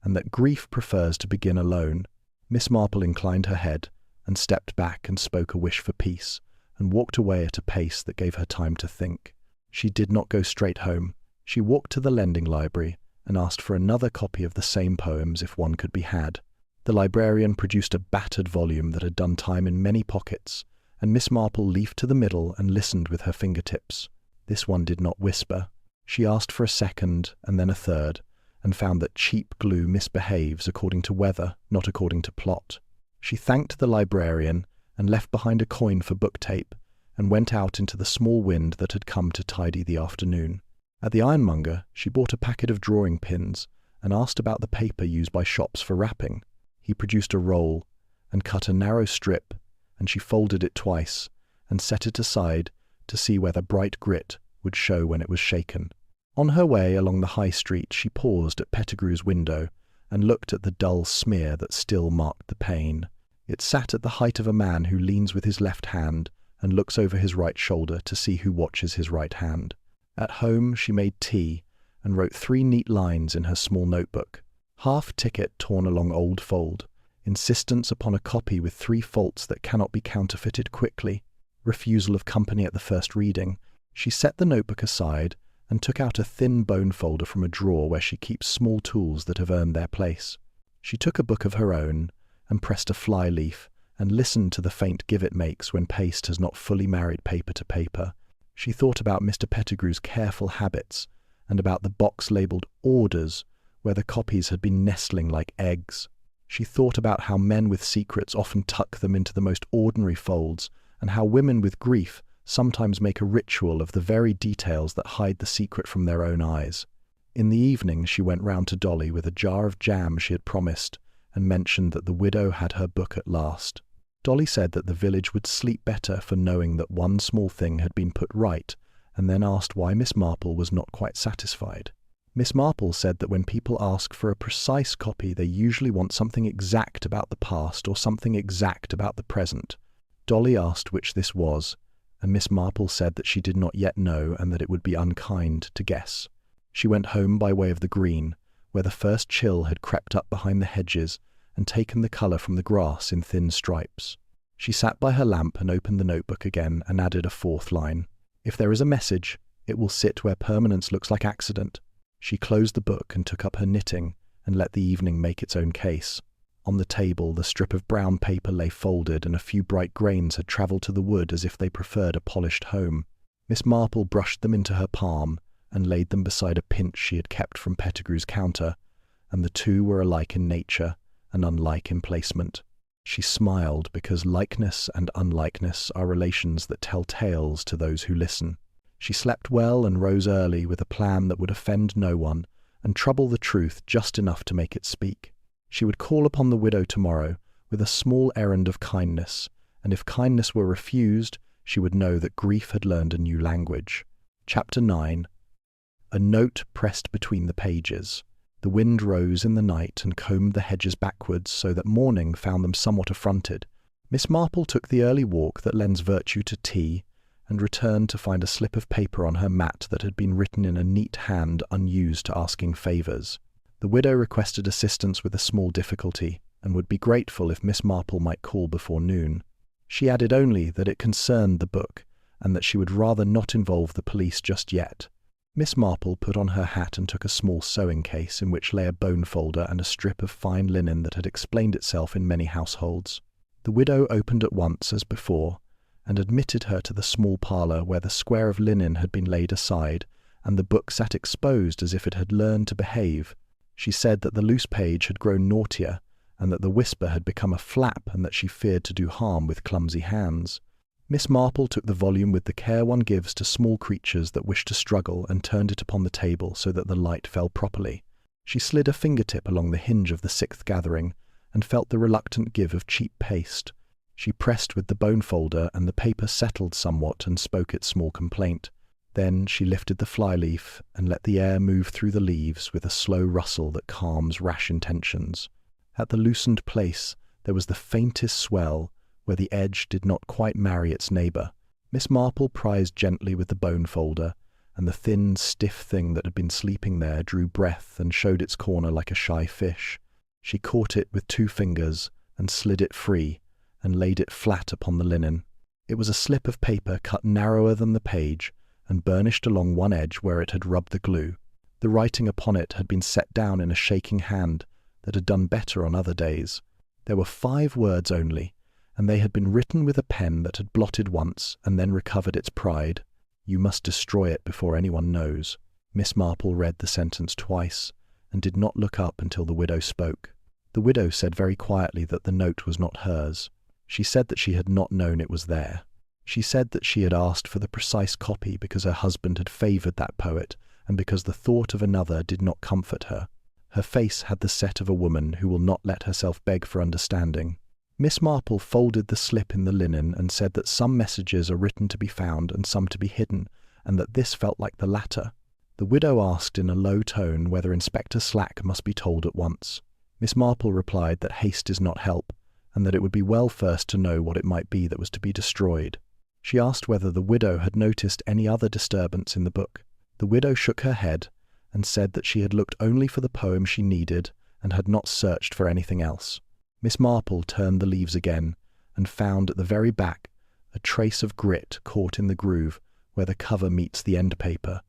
and that grief prefers to begin alone. Miss Marple inclined her head, and stepped back and spoke a wish for peace, and walked away at a pace that gave her time to think. She did not go straight home. She walked to the lending library and asked for another copy of the same poems if one could be had. The librarian produced a battered volume that had done time in many pockets, and Miss Marple leafed to the middle and listened with her fingertips. This one did not whisper. She asked for a second and then a third, and found that cheap glue misbehaves according to weather, not according to plot. She thanked the librarian and left behind a coin for book tape, and went out into the small wind that had come to tidy the afternoon. At the ironmonger, she bought a packet of drawing pins and asked about the paper used by shops for wrapping. He produced a roll and cut a narrow strip, and she folded it twice and set it aside to see whether bright grit would show when it was shaken. On her way along the high street, she paused at Pettigrew's window and looked at the dull smear that still marked the pane. It sat at the height of a man who leans with his left hand and looks over his right shoulder to see who watches his right hand. At home, she made tea and wrote 3 neat lines in her small notebook. Half ticket torn along old fold. Insistence upon a copy with 3 faults that cannot be counterfeited quickly. Refusal of company at the first reading. She set the notebook aside and took out a thin bone folder from a drawer where she keeps small tools that have earned their place. She took a book of her own and pressed a fly leaf and listened to the faint give it makes when paste has not fully married paper to paper. She thought about Mr. Pettigrew's careful habits and about the box labelled orders where the copies had been nestling like eggs. She thought about how men with secrets often tuck them into the most ordinary folds, and how women with grief sometimes make a ritual of the very details that hide the secret from their own eyes. In the evening she went round to Dolly with a jar of jam she had promised, and mentioned that the widow had her book at last. Dolly said that the village would sleep better for knowing that one small thing had been put right, and then asked why Miss Marple was not quite satisfied. Miss Marple said that when people ask for a precise copy, they usually want something exact about the past or something exact about the present. Dolly asked which this was, and Miss Marple said that she did not yet know and that it would be unkind to guess. She went home by way of the green, where the first chill had crept up behind the hedges and taken the colour from the grass in thin stripes. She sat by her lamp and opened the notebook again and added a 4th line. If there is a message, it will sit where permanence looks like accident. She closed the book and took up her knitting and let the evening make its own case. On the table, the strip of brown paper lay folded, and a few bright grains had travelled to the wood as if they preferred a polished home. Miss Marple brushed them into her palm and laid them beside a pinch she had kept from Pettigrew's counter, and the two were alike in nature and unlike in placement. She smiled because likeness and unlikeness are relations that tell tales to those who listen. She slept well and rose early with a plan that would offend no one and trouble the truth just enough to make it speak. She would call upon the widow tomorrow with a small errand of kindness, and if kindness were refused, she would know that grief had learned a new language. Chapter 9. A note pressed between the pages. The wind rose in the night and combed the hedges backwards so that morning found them somewhat affronted. Miss Marple took the early walk that lends virtue to tea, and returned to find a slip of paper on her mat that had been written in a neat hand unused to asking favours. The widow requested assistance with a small difficulty, and would be grateful if Miss Marple might call before noon. She added only that it concerned the book, and that she would rather not involve the police just yet. Miss Marple put on her hat and took a small sewing case in which lay a bone folder and a strip of fine linen that had explained itself in many households. The widow opened at once as before, and admitted her to the small parlour where the square of linen had been laid aside, and the book sat exposed as if it had learned to behave. She said that the loose page had grown naughtier, and that the whisper had become a flap, and that she feared to do harm with clumsy hands. Miss Marple took the volume with the care one gives to small creatures that wish to struggle and turned it upon the table so that the light fell properly. She slid a fingertip along the hinge of the sixth gathering and felt the reluctant give of cheap paste. She pressed with the bone folder and the paper settled somewhat and spoke its small complaint. Then she lifted the flyleaf and let the air move through the leaves with a slow rustle that calms rash intentions. At the loosened place there was the faintest swell where the edge did not quite marry its neighbour. Miss Marple prised gently with the bone folder, and the thin, stiff thing that had been sleeping there drew breath and showed its corner like a shy fish. She caught it with 2 fingers and slid it free and laid it flat upon the linen. It was a slip of paper cut narrower than the page and burnished along one edge where it had rubbed the glue. The writing upon it had been set down in a shaking hand that had done better on other days. There were 5 words only, and they had been written with a pen that had blotted once and then recovered its pride. "You must destroy it before anyone knows." Miss Marple read the sentence twice and did not look up until the widow spoke. The widow said very quietly that the note was not hers. She said that she had not known it was there. She said that she had asked for the precise copy because her husband had favoured that poet and because the thought of another did not comfort her. Her face had the set of a woman who will not let herself beg for understanding. Miss Marple folded the slip in the linen and said that some messages are written to be found and some to be hidden, and that this felt like the latter. The widow asked in a low tone whether Inspector Slack must be told at once. Miss Marple replied that haste is not help, and that it would be well first to know what it might be that was to be destroyed. She asked whether the widow had noticed any other disturbance in the book. The widow shook her head and said that she had looked only for the poem she needed and had not searched for anything else. Miss Marple turned the leaves again and found at the very back a trace of grit caught in the groove where the cover meets the end paper,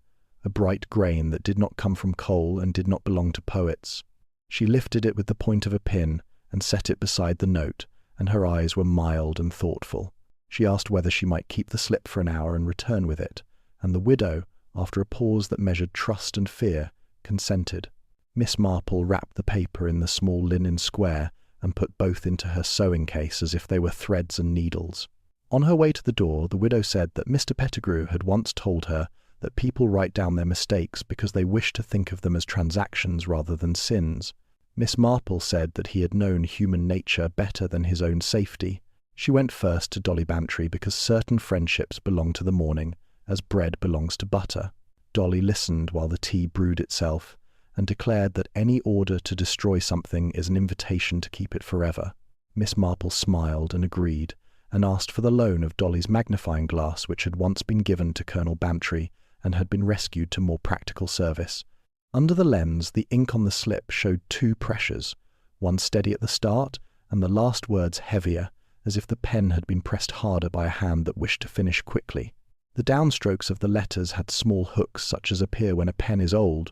a bright grain that did not come from coal and did not belong to poets. She lifted it with the point of a pin and set it beside the note, and her eyes were mild and thoughtful. She asked whether she might keep the slip for an hour and return with it, and the widow, after a pause that measured trust and fear, consented. Miss Marple wrapped the paper in the small linen square and put both into her sewing case as if they were threads and needles. On her way to the door, the widow said that Mr. Pettigrew had once told her that people write down their mistakes because they wish to think of them as transactions rather than sins. Miss Marple said that he had known human nature better than his own safety. She went first to Dolly Bantry because certain friendships belong to the morning, as bread belongs to butter. Dolly listened while the tea brewed itself, and declared that any order to destroy something is an invitation to keep it forever. Miss Marple smiled and agreed, and asked for the loan of Dolly's magnifying glass which had once been given to Colonel Bantry and had been rescued to more practical service. Under the lens, the ink on the slip showed 2 pressures, one steady at the start and the last words heavier, as if the pen had been pressed harder by a hand that wished to finish quickly. The downstrokes of the letters had small hooks such as appear when a pen is old,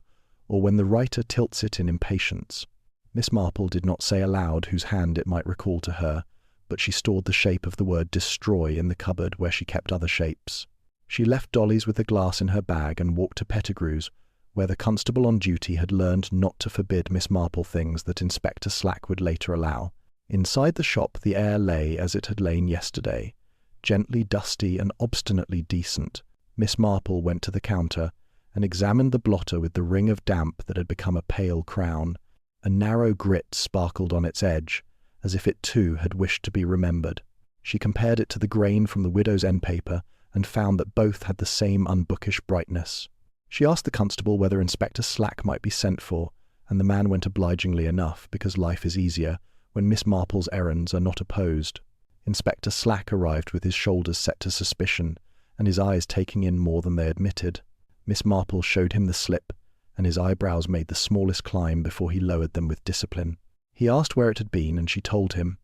or when the writer tilts it in impatience. Miss Marple did not say aloud whose hand it might recall to her, but she stored the shape of the word destroy in the cupboard where she kept other shapes. She left Dolly's with the glass in her bag and walked to Pettigrew's, where the constable on duty had learned not to forbid Miss Marple things that Inspector Slack would later allow. Inside the shop the air lay as it had lain yesterday, gently dusty and obstinately decent. Miss Marple went to the counter and examined the blotter with the ring of damp that had become a pale crown. A narrow grit sparkled on its edge, as if it too had wished to be remembered. She compared it to the grain from the widow's end paper and found that both had the same unbookish brightness. She asked the constable whether Inspector Slack might be sent for, and the man went obligingly enough, because life is easier when Miss Marple's errands are not opposed. Inspector Slack arrived with his shoulders set to suspicion, and his eyes taking in more than they admitted. Miss Marple showed him the slip, and his eyebrows made the smallest climb before he lowered them with discipline. He asked where it had been, and she told him,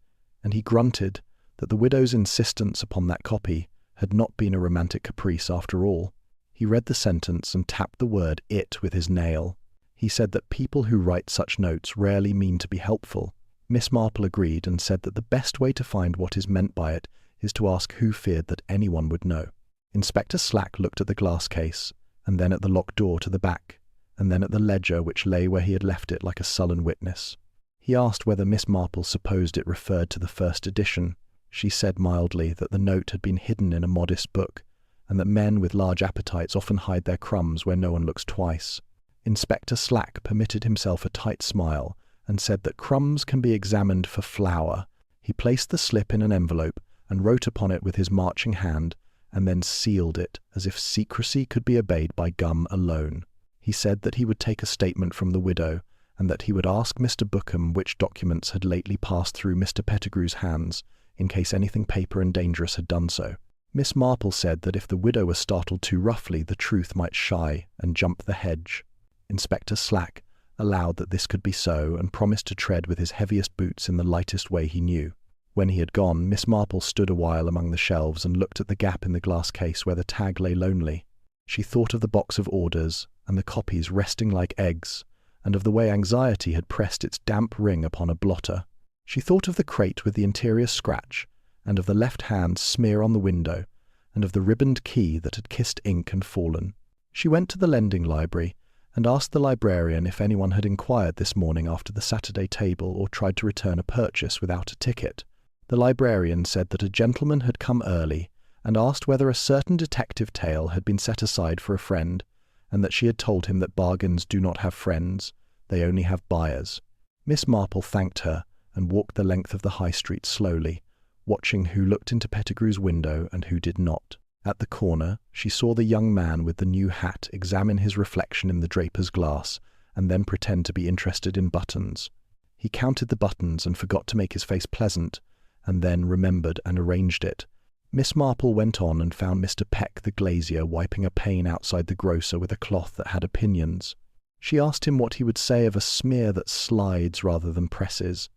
and he grunted that the widow's insistence upon that copy had not been a romantic caprice after all. He read the sentence and tapped the word "it" with his nail. He said that people who write such notes rarely mean to be helpful. Miss Marple agreed and said that the best way to find what is meant by it is to ask who feared that anyone would know. Inspector Slack looked at the glass case, and then at the locked door to the back, and then at the ledger which lay where he had left it like a sullen witness. He asked whether Miss Marple supposed it referred to the first edition. She said mildly that the note had been hidden in a modest book, and that men with large appetites often hide their crumbs where no one looks twice. Inspector Slack permitted himself a tight smile and said that crumbs can be examined for flour. He placed the slip in an envelope and wrote upon it with his marching hand, and then sealed it as if secrecy could be obeyed by gum alone. He said that he would take a statement from the widow, and that he would ask Mr. Bookham which documents had lately passed through Mr. Pettigrew's hands, in case anything paper and dangerous had done so. Miss Marple said that if the widow were startled too roughly, the truth might shy and jump the hedge. Inspector Slack allowed that this could be so, and promised to tread with his heaviest boots in the lightest way he knew. When he had gone, Miss Marple stood a while among the shelves and looked at the gap in the glass case where the tag lay lonely. She thought of the box of orders, and the copies resting like eggs, and of the way anxiety had pressed its damp ring upon a blotter. She thought of the crate with the interior scratch, and of the left hand smear on the window, and of the ribboned key that had kissed ink and fallen. She went to the lending library, and asked the librarian if anyone had inquired this morning after the Saturday table or tried to return a purchase without a ticket. The librarian said that a gentleman had come early, and asked whether a certain detective tale had been set aside for a friend, and that she had told him that bargains do not have friends, they only have buyers. Miss Marple thanked her, and walked the length of the High Street slowly, watching who looked into Pettigrew's window and who did not. At the corner, she saw the young man with the new hat examine his reflection in the draper's glass, and then pretend to be interested in buttons. He counted the buttons and forgot to make his face pleasant, and then remembered and arranged it. Miss Marple went on and found Mr. Peck the glazier wiping a pane outside the grocer with a cloth that had opinions. She asked him what he would say of a smear that slides rather than presses,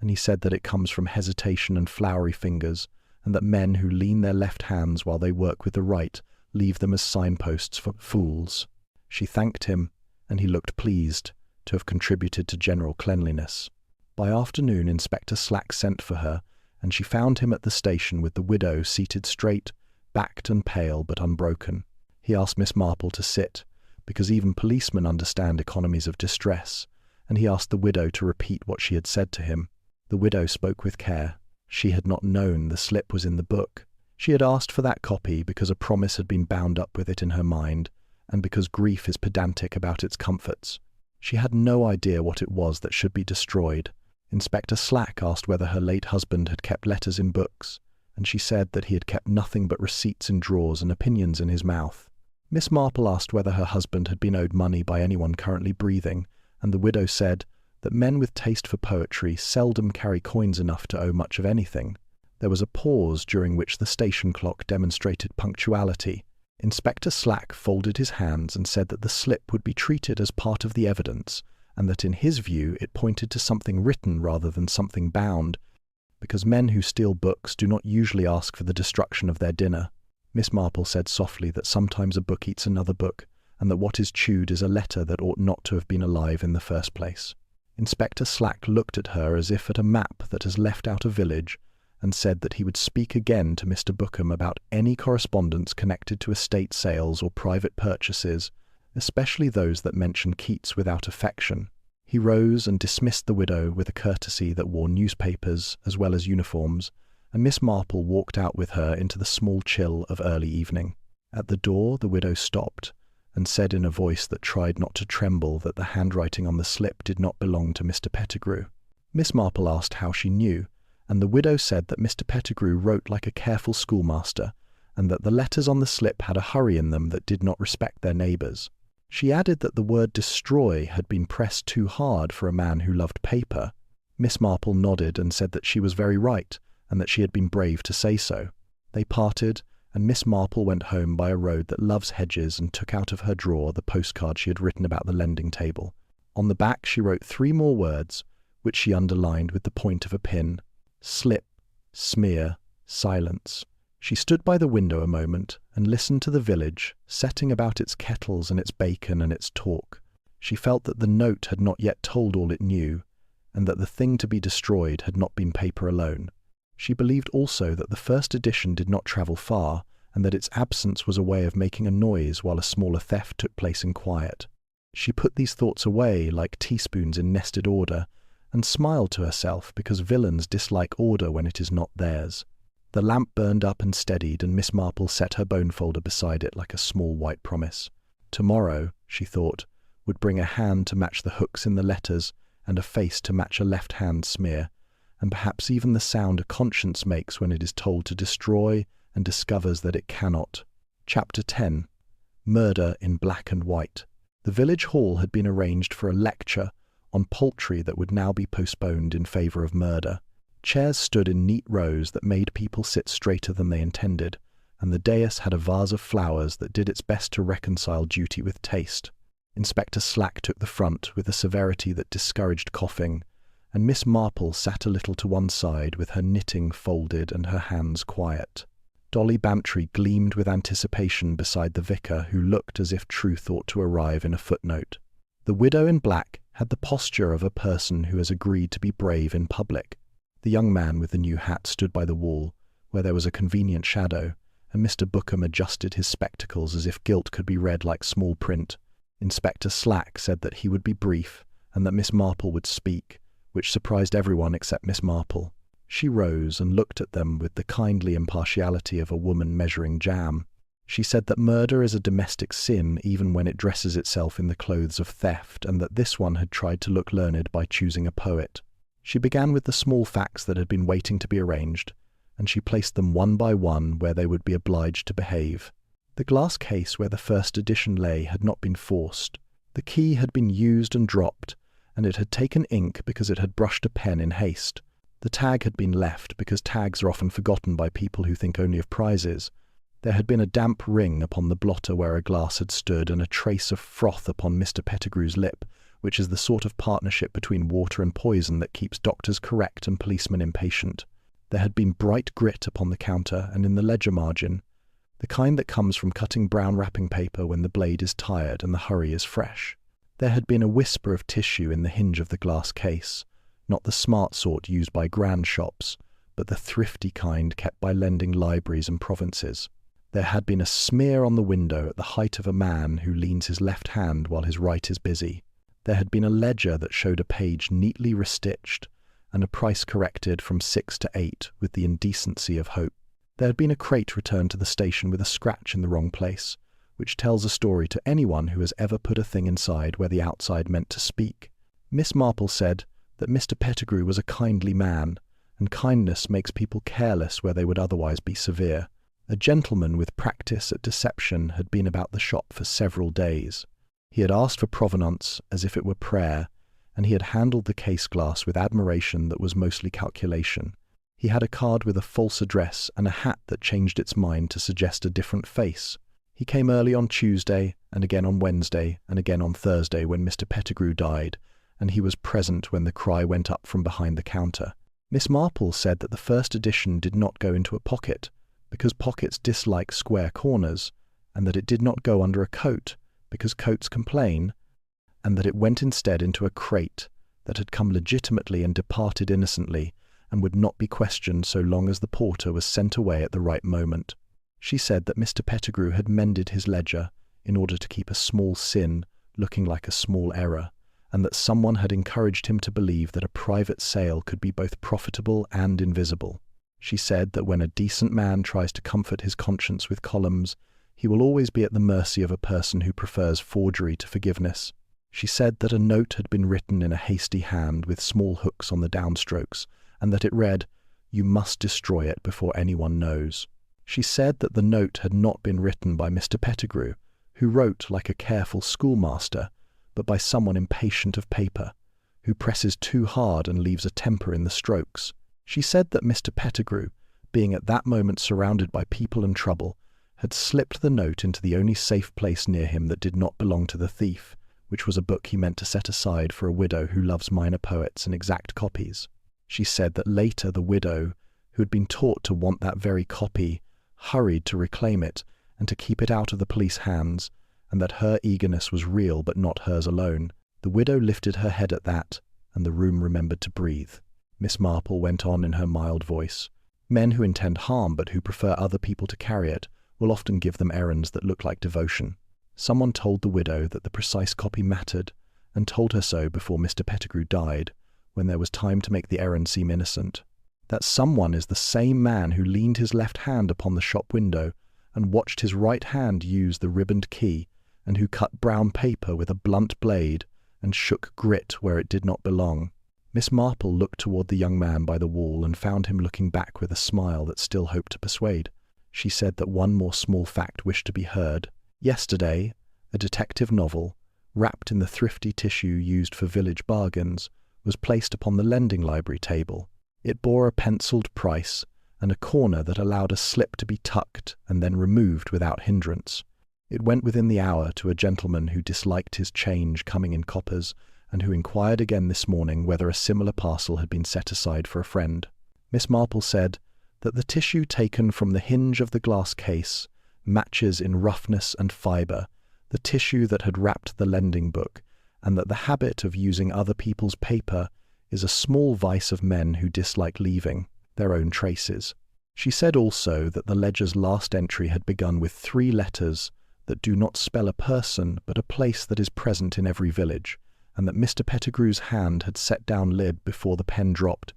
and he said that it comes from hesitation and floury fingers, and that men who lean their left hands while they work with the right leave them as signposts for fools. She thanked him, and he looked pleased to have contributed to general cleanliness. By afternoon, Inspector Slack sent for her, and she found him at the station with the widow seated straight, backed and pale but unbroken. He asked Miss Marple to sit, because even policemen understand economies of distress, and he asked the widow to repeat what she had said to him. The widow spoke with care. She had not known the slip was in the book. She had asked for that copy because a promise had been bound up with it in her mind, and because grief is pedantic about its comforts. She had no idea what it was that should be destroyed. Inspector Slack asked whether her late husband had kept letters in books, and she said that he had kept nothing but receipts in drawers and opinions in his mouth. Miss Marple asked whether her husband had been owed money by anyone currently breathing, and the widow said that men with taste for poetry seldom carry coins enough to owe much of anything. There was a pause during which the station clock demonstrated punctuality. Inspector Slack folded his hands and said that the slip would be treated as part of the evidence, and that in his view it pointed to something written rather than something bound, because men who steal books do not usually ask for the destruction of their dinner. Miss Marple said softly that sometimes a book eats another book, and that what is chewed is a letter that ought not to have been alive in the first place. Inspector Slack looked at her as if at a map that has left out a village, and said that he would speak again to Mr. Bookham about any correspondence connected to estate sales or private purchases, especially those that mention Keats without affection. He rose and dismissed the widow with a courtesy that wore newspapers as well as uniforms, and Miss Marple walked out with her into the small chill of early evening. At the door the widow stopped, and said in a voice that tried not to tremble that the handwriting on the slip did not belong to Mr. Pettigrew. Miss Marple asked how she knew, and the widow said that Mr. Pettigrew wrote like a careful schoolmaster, and that the letters on the slip had a hurry in them that did not respect their neighbours. She added that the word destroy had been pressed too hard for a man who loved paper. Miss Marple nodded and said that she was very right, and that she had been brave to say so. They parted, and Miss Marple went home by a road that loves hedges and took out of her drawer the postcard she had written about the lending table. On the back she wrote 3 more words, which she underlined with the point of a pin: slip, smear, silence. She stood by the window a moment and listened to the village, setting about its kettles and its bacon and its talk. She felt that the note had not yet told all it knew, and that the thing to be destroyed had not been paper alone. She believed also that the first edition did not travel far, and that its absence was a way of making a noise while a smaller theft took place in quiet. She put these thoughts away like teaspoons in nested order, and smiled to herself because villains dislike order when it is not theirs. The lamp burned up and steadied, and Miss Marple set her bone folder beside it like a small white promise. Tomorrow, she thought, would bring a hand to match the hooks in the letters and a face to match a left-hand smear, and perhaps even the sound a conscience makes when it is told to destroy and discovers that it cannot. Chapter 10. Murder in Black and White. The village hall had been arranged for a lecture on poultry that would now be postponed in favour of murder. Chairs stood in neat rows that made people sit straighter than they intended, and the dais had a vase of flowers that did its best to reconcile duty with taste. Inspector Slack took the front with a severity that discouraged coughing, and Miss Marple sat a little to one side with her knitting folded and her hands quiet. Dolly Bantry gleamed with anticipation beside the vicar, who looked as if truth ought to arrive in a footnote. The widow in black had the posture of a person who has agreed to be brave in public. The young man with the new hat stood by the wall, where there was a convenient shadow, and Mr. Bookham adjusted his spectacles as if guilt could be read like small print. Inspector Slack said that he would be brief, and that Miss Marple would speak, which surprised everyone except Miss Marple. She rose and looked at them with the kindly impartiality of a woman measuring jam. She said that murder is a domestic sin even when it dresses itself in the clothes of theft, and that this one had tried to look learned by choosing a poet. She began with the small facts that had been waiting to be arranged, and she placed them one by one where they would be obliged to behave. The glass case where the first edition lay had not been forced. The key had been used and dropped, and it had taken ink because it had brushed a pen in haste. The tag had been left because tags are often forgotten by people who think only of prizes. There had been a damp ring upon the blotter where a glass had stood, and a trace of froth upon Mr. Pettigrew's lip, which is the sort of partnership between water and poison that keeps doctors correct and policemen impatient. There had been bright grit upon the counter and in the ledger margin, the kind that comes from cutting brown wrapping paper when the blade is tired and the hurry is fresh. There had been a whisper of tissue in the hinge of the glass case, not the smart sort used by grand shops, but the thrifty kind kept by lending libraries and provinces. There had been a smear on the window at the height of a man who leans his left hand while his right is busy. There had been a ledger that showed a page neatly restitched, and a price corrected from 6 to 8 with the indecency of hope. There had been a crate returned to the station with a scratch in the wrong place, which tells a story to anyone who has ever put a thing inside where the outside meant to speak. Miss Marple said that Mr. Pettigrew was a kindly man, and kindness makes people careless where they would otherwise be severe. A gentleman with practice at deception had been about the shop for several days. He had asked for provenance as if it were prayer, and he had handled the case glass with admiration that was mostly calculation. He had a card with a false address and a hat that changed its mind to suggest a different face. He came early on Tuesday, and again on Wednesday, and again on Thursday when Mr. Pettigrew died, and he was present when the cry went up from behind the counter. Miss Marple said that the first edition did not go into a pocket, because pockets dislike square corners, and that it did not go under a coat, because coats complain, and that it went instead into a crate that had come legitimately and departed innocently, and would not be questioned so long as the porter was sent away at the right moment. She said that Mr. Pettigrew had mended his ledger in order to keep a small sin looking like a small error, and that someone had encouraged him to believe that a private sale could be both profitable and invisible. She said that when a decent man tries to comfort his conscience with columns, he will always be at the mercy of a person who prefers forgery to forgiveness. She said that a note had been written in a hasty hand with small hooks on the downstrokes, and that it read, "You must destroy it before anyone knows." She said that the note had not been written by Mr. Pettigrew, who wrote like a careful schoolmaster, but by someone impatient of paper, who presses too hard and leaves a temper in the strokes. She said that Mr. Pettigrew, being at that moment surrounded by people and trouble, had slipped the note into the only safe place near him that did not belong to the thief, which was a book he meant to set aside for a widow who loves minor poets and exact copies. She said that later the widow, who had been taught to want that very copy, hurried to reclaim it and to keep it out of the police hands, and that her eagerness was real but not hers alone. The widow lifted her head at that, and the room remembered to breathe. Miss Marple went on in her mild voice. Men who intend harm but who prefer other people to carry it will often give them errands that look like devotion. Someone told the widow that the precise copy mattered, and told her so before Mr. Pettigrew died, when there was time to make the errand seem innocent. That someone is the same man who leaned his left hand upon the shop window and watched his right hand use the ribboned key, and who cut brown paper with a blunt blade and shook grit where it did not belong. Miss Marple looked toward the young man by the wall and found him looking back with a smile that still hoped to persuade. She said that one more small fact wished to be heard. Yesterday, a detective novel, wrapped in the thrifty tissue used for village bargains, was placed upon the lending library table. It bore a penciled price and a corner that allowed a slip to be tucked and then removed without hindrance. It went within the hour to a gentleman who disliked his change coming in coppers and who inquired again this morning whether a similar parcel had been set aside for a friend. Miss Marple said that the tissue taken from the hinge of the glass case matches in roughness and fibre the tissue that had wrapped the lending book, and that the habit of using other people's paper is a small vice of men who dislike leaving their own traces. She said also that the ledger's last entry had begun with 3 letters that do not spell a person but a place that is present in every village, and that Mr. Pettigrew's hand had set down lib before the pen dropped,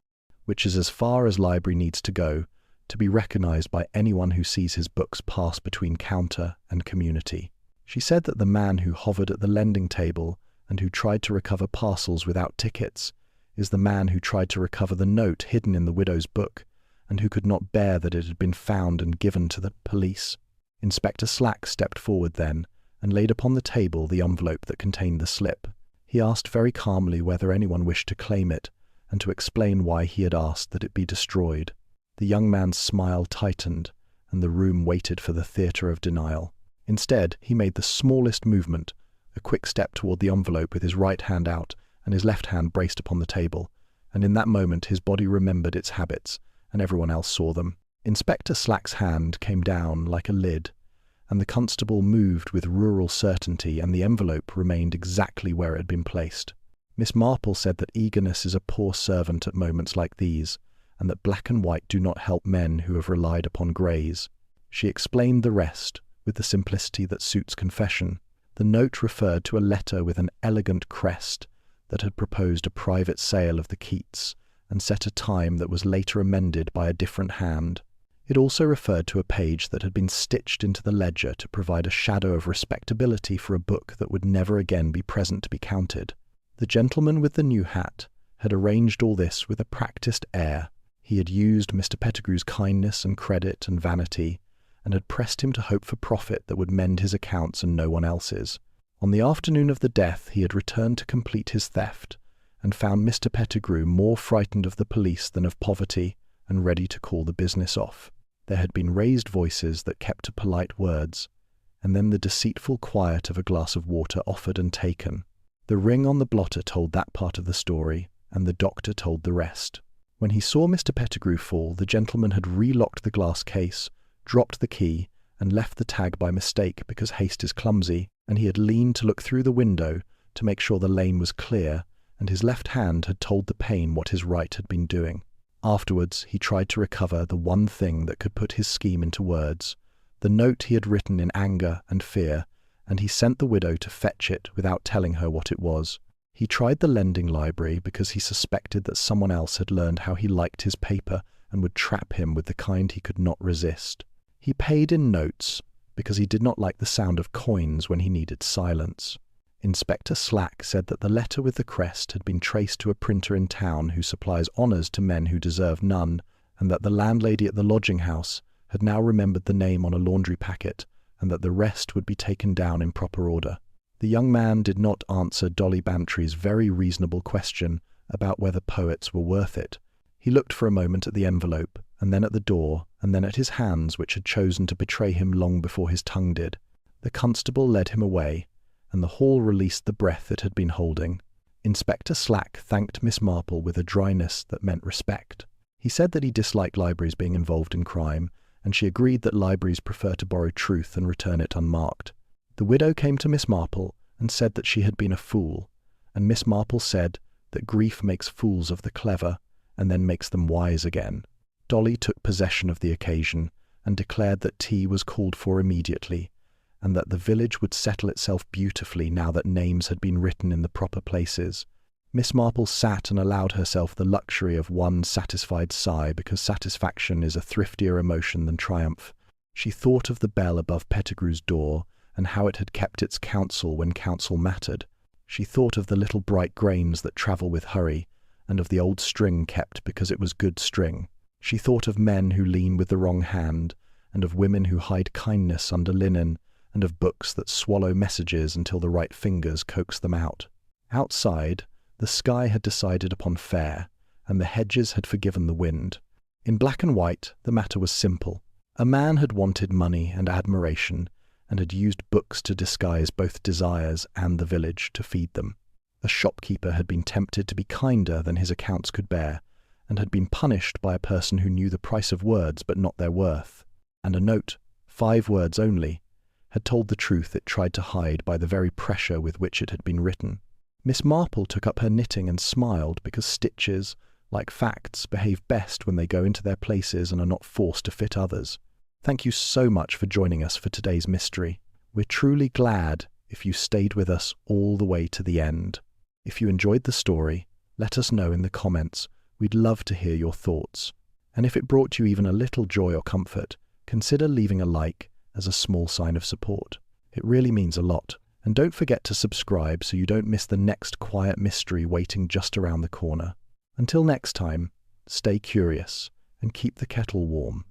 which is as far as library needs to go to be recognized by anyone who sees his books pass between counter and community. She said that the man who hovered at the lending table and who tried to recover parcels without tickets is the man who tried to recover the note hidden in the widow's book, and who could not bear that it had been found and given to the police. Inspector Slack stepped forward then and laid upon the table the envelope that contained the slip. He asked very calmly whether anyone wished to claim it, and to explain why he had asked that it be destroyed. The young man's smile tightened, and the room waited for the theatre of denial. Instead, he made the smallest movement, a quick step toward the envelope with his right hand out and his left hand braced upon the table, and in that moment his body remembered its habits, and everyone else saw them. Inspector Slack's hand came down like a lid, and the constable moved with rural certainty, and the envelope remained exactly where it had been placed. Miss Marple said that eagerness is a poor servant at moments like these, and that black and white do not help men who have relied upon greys. She explained the rest, with the simplicity that suits confession. The note referred to a letter with an elegant crest that had proposed a private sale of the Keats, and set a time that was later amended by a different hand. It also referred to a page that had been stitched into the ledger to provide a shadow of respectability for a book that would never again be present to be counted. The gentleman with the new hat had arranged all this with a practised air. He had used Mr. Pettigrew's kindness and credit and vanity, and had pressed him to hope for profit that would mend his accounts and no one else's. On the afternoon of the death he had returned to complete his theft, and found Mr. Pettigrew more frightened of the police than of poverty, and ready to call the business off. There had been raised voices that kept to polite words, and then the deceitful quiet of a glass of water offered and taken. The ring on the blotter told that part of the story, and the doctor told the rest. When he saw Mr. Pettigrew fall, the gentleman had relocked the glass case, dropped the key, and left the tag by mistake because haste is clumsy, and he had leaned to look through the window to make sure the lane was clear, and his left hand had told the pane what his right had been doing. Afterwards, he tried to recover the one thing that could put his scheme into words, the note he had written in anger and fear, and he sent the widow to fetch it without telling her what it was. He tried the lending library because he suspected that someone else had learned how he liked his paper and would trap him with the kind he could not resist. He paid in notes because he did not like the sound of coins when he needed silence. Inspector Slack said that the letter with the crest had been traced to a printer in town who supplies honours to men who deserve none, and that the landlady at the lodging-house had now remembered the name on a laundry packet, and that the rest would be taken down in proper order. The young man did not answer Dolly Bantry's very reasonable question about whether poets were worth it. He looked for a moment at the envelope, and then at the door, and then at his hands, which had chosen to betray him long before his tongue did. The constable led him away, and the hall released the breath it had been holding. Inspector Slack thanked Miss Marple with a dryness that meant respect. He said that he disliked libraries being involved in crime, and she agreed that libraries prefer to borrow truth and return it unmarked. The widow came to Miss Marple and said that she had been a fool, and Miss Marple said that grief makes fools of the clever, and then makes them wise again. Dolly took possession of the occasion, and declared that tea was called for immediately, and that the village would settle itself beautifully now that names had been written in the proper places. Miss Marple sat and allowed herself the luxury of one satisfied sigh, because satisfaction is a thriftier emotion than triumph. She thought of the bell above Pettigrew's door, and how it had kept its counsel when counsel mattered. She thought of the little bright grains that travel with hurry, and of the old string kept because it was good string. She thought of men who lean with the wrong hand, and of women who hide kindness under linen, and of books that swallow messages until the right fingers coax them out. Outside, the sky had decided upon fair, and the hedges had forgiven the wind. In black and white, the matter was simple. A man had wanted money and admiration, and had used books to disguise both desires and the village to feed them. A shopkeeper had been tempted to be kinder than his accounts could bear, and had been punished by a person who knew the price of words but not their worth. And a note, 5 words only, had told the truth it tried to hide by the very pressure with which it had been written. Miss Marple took up her knitting and smiled, because stitches, like facts, behave best when they go into their places and are not forced to fit others. Thank you so much for joining us for today's mystery. We're truly glad if you stayed with us all the way to the end. If you enjoyed the story, let us know in the comments. We'd love to hear your thoughts. And if it brought you even a little joy or comfort, consider leaving a like as a small sign of support. It really means a lot. And don't forget to subscribe so you don't miss the next quiet mystery waiting just around the corner. Until next time, stay curious and keep the kettle warm.